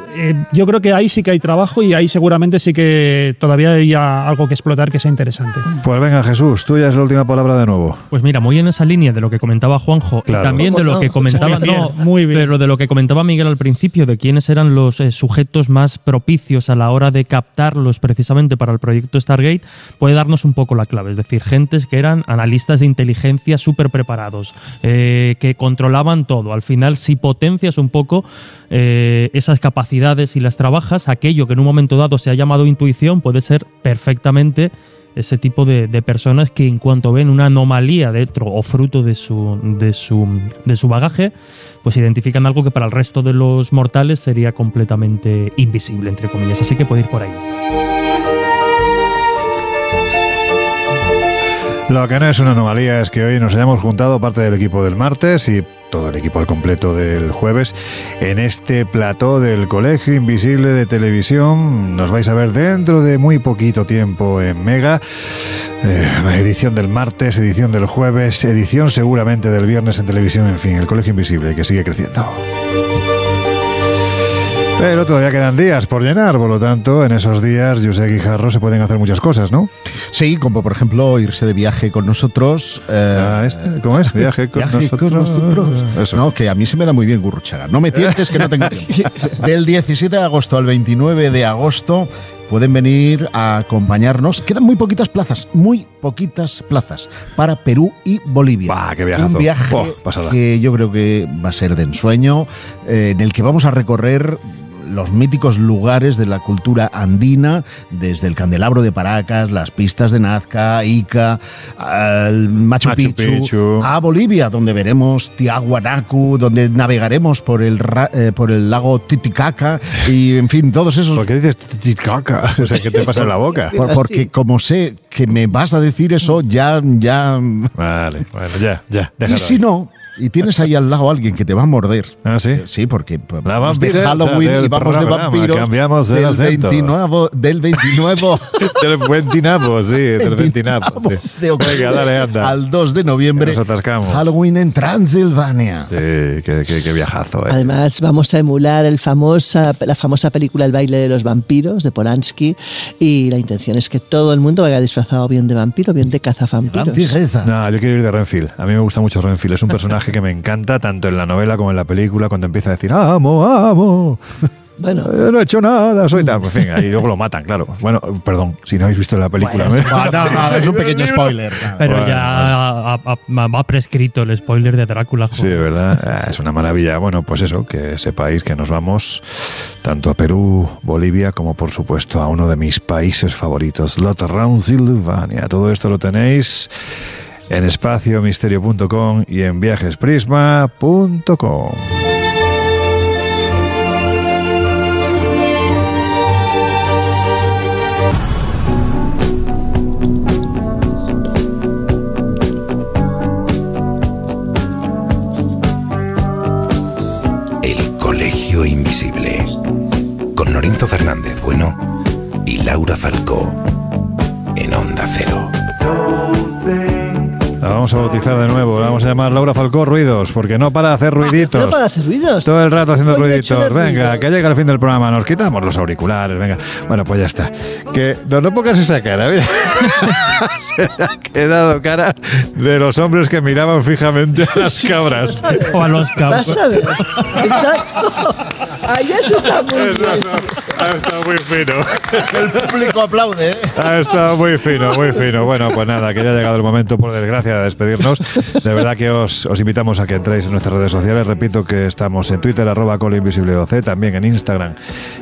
yo creo que ahí sí que hay trabajo y ahí seguramente sí que todavía hay algo que explotar que sea interesante. Pues venga, Jesús, tuya es la última palabra de nuevo. Pues mira, muy en esa línea de lo que comentaba Juanjo, claro, y también de lo que comentaba muy bien. Pero de lo que comentaba Miguel al principio, de quiénes eran los sujetos más propicios a la hora de captarlos precisamente para el proyecto proyecto Stargate, puede darnos un poco la clave. Es decir, gentes que eran analistas de inteligencia súper preparados, que controlaban todo. Al final, si potencias un poco esas capacidades y las trabajas, aquello que en un momento dado se ha llamado intuición puede ser perfectamente ese tipo de personas que en cuanto ven una anomalía dentro o fruto de su bagaje, pues identifican algo que para el resto de los mortales sería completamente invisible, entre comillas. Así que puede ir por ahí. Lo que no es una anomalía es que hoy nos hayamos juntado parte del equipo del martes y todo el equipo al completo del jueves en este plató del Colegio Invisible de Televisión. Nos vais a ver dentro de muy poquito tiempo en Mega. Edición del martes, edición del jueves, edición seguramente del viernes en televisión. En fin, el Colegio Invisible que sigue creciendo. Pero todavía quedan días por llenar, por lo tanto, en esos días, Josep Guijarro, se pueden hacer muchas cosas, ¿no? Sí, como por ejemplo irse de viaje con nosotros. ¿Cómo es? Viaje con nosotros. Eso. No, que a mí se me da muy bien Gurruchaga. No me tientes que no tengo tiempo. Del 17 de agosto al 29 de agosto pueden venir a acompañarnos. Quedan muy poquitas plazas para Perú y Bolivia. ¡Bah, qué viajazo! Un viaje que yo creo que va a ser de ensueño, en el que vamos a recorrer los míticos lugares de la cultura andina, desde el Candelabro de Paracas, las pistas de Nazca, Ica, al Machu Picchu, a Bolivia, donde veremos Tiahuanacu, donde navegaremos por el lago Titicaca y, en fin, todos esos... ¿Por qué dices Titicaca? O sea, ¿qué te pasa en la boca? Porque como sé que me vas a decir eso, ya... Vale, bueno, ya, déjalo. Y si no... Y tienes ahí al lado a alguien que te va a morder. ¿Ah, sí? Sí, porque la vamos de Halloween y vamos de vampiros. Cambiamos del 29. Del 29, sí. De octubre. Venga, dale, anda. Al 2 de noviembre. Nos atascamos. Halloween en Transilvania. Sí, qué viajazo. Además, vamos a emular la famosa película El baile de los vampiros, de Polanski. Y la intención es que todo el mundo vaya disfrazado bien de vampiro, bien de cazavampiros. No, yo quiero ir de Renfield. A mí me gusta mucho Renfield. Es un personaje que me encanta, tanto en la novela como en la película, cuando empieza a decir amo. Bueno, no he hecho nada, soy tan... En fin, ahí luego lo matan, claro. Bueno, perdón, si no habéis visto la película... No, es un pequeño spoiler. Pero bueno, ya ha prescrito el spoiler de Drácula. Sí, ¿verdad? Es una maravilla. Bueno, pues eso, que sepáis que nos vamos tanto a Perú, Bolivia, como por supuesto a uno de mis países favoritos, la Transilvania. Todo esto lo tenéis en espaciomisterio.com y en viajesprisma.com. El Colegio Invisible, con Lorenzo Fernández Bueno y Laura Falcó, en Onda Cero. La vamos a bautizar de nuevo, la vamos a llamar Laura Falcó Ruidos, porque no para de hacer ruiditos. No para de hacer ruidos. Todo el rato haciendo ruiditos. Venga, que llega el fin del programa, nos quitamos los auriculares, venga. Bueno, pues ya está. Que no pongas esa cara, mira. Se ha quedado cara de los hombres que miraban fijamente a las cabras. O a los cabros. Vas a ver. Exacto. Ahí eso está muy bien. Ha estado muy fino. El público aplaude, ¿eh? Ha estado muy fino, muy fino. Bueno, pues nada, que ya ha llegado el momento, por desgracia, de despedirnos. De verdad que os invitamos a que entréis en nuestras redes sociales. Repito que estamos en Twitter, @colegioinvisibleoc, también en Instagram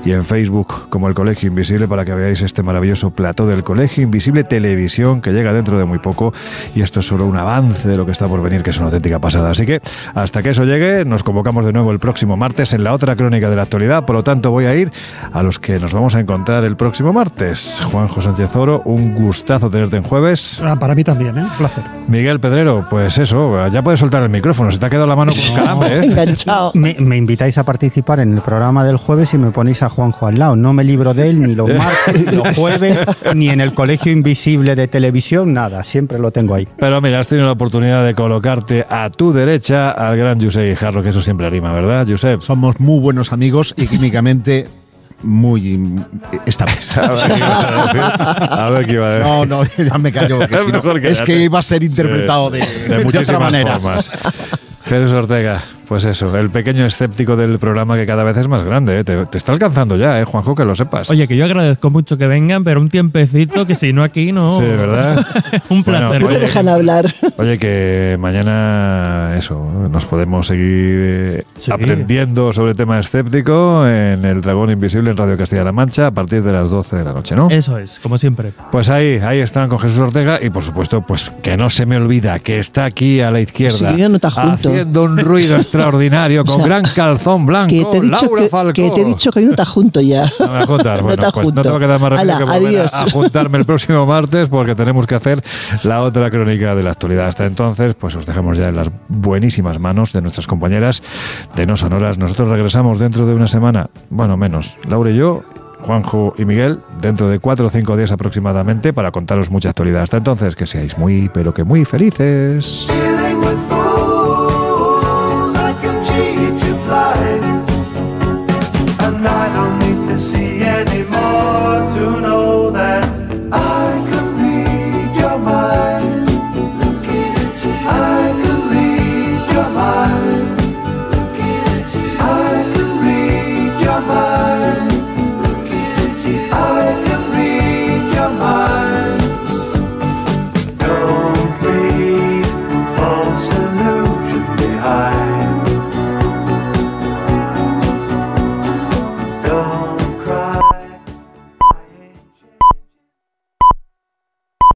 y en Facebook como El Colegio Invisible, para que veáis este maravilloso plató del Colegio Invisible Televisión, que llega dentro de muy poco, y esto es solo un avance de lo que está por venir, que es una auténtica pasada. Así que hasta que eso llegue, nos convocamos de nuevo el próximo martes en la otra crónica de la actualidad. Por lo tanto, voy a ir a los que nos vamos a encontrar el próximo martes. Juanjo Sánchez Oro, un gustazo tenerte en jueves. Para mí también, un placer. Miguel Pedrero, pues eso, ya puedes soltar el micrófono, se te ha quedado la mano con calambre, ¿eh? Enganchado. Me invitáis a participar en el programa del jueves y me ponéis a Juanjo al lado. No me libro de él ni los martes, ni los jueves, ni en el Colegio Invisible de Televisión, nada, siempre lo tengo ahí. Pero mira, has tenido la oportunidad de colocarte a tu derecha al gran Josep Guijarro, que eso siempre rima, ¿verdad, Josep? Somos muy buenos amigos y químicamente muy estables. A ver qué iba a decir. No, ya me callo, porque si no, es que iba a ser interpretado de muchísimas otra manera. formas. Jesús Ortega, Pues eso, el pequeño escéptico del programa que cada vez es más grande, ¿eh? Te está alcanzando ya, Juanjo, que lo sepas. Oye, que yo agradezco mucho que vengan, pero un tiempecito que si no aquí no... Sí, ¿verdad? Un placer. No te dejan hablar. Oye, que mañana eso, nos podemos seguir aprendiendo sobre el tema escéptico en El Dragón Invisible en Radio Castilla-La Mancha a partir de las 12 de la noche, ¿no? Eso es, como siempre. Pues ahí están con Jesús Ortega y por supuesto, pues que no se me olvida que está aquí a la izquierda haciendo un ruido extraordinario con gran calzón blanco, Laura Falcó. Que te he dicho que hoy no te junto ya. No me voy a juntar. Bueno, pues no te va a quedar más remedio que volver a juntarme el próximo martes porque tenemos que hacer la otra crónica de la actualidad. Hasta entonces, pues os dejamos ya en las buenísimas manos de nuestras compañeras de No Sonoras. Nosotros regresamos dentro de una semana, bueno, menos, Laura y yo, Juanjo y Miguel, dentro de 4 o 5 días aproximadamente para contaros mucha actualidad. Hasta entonces, que seáis muy, pero que muy felices.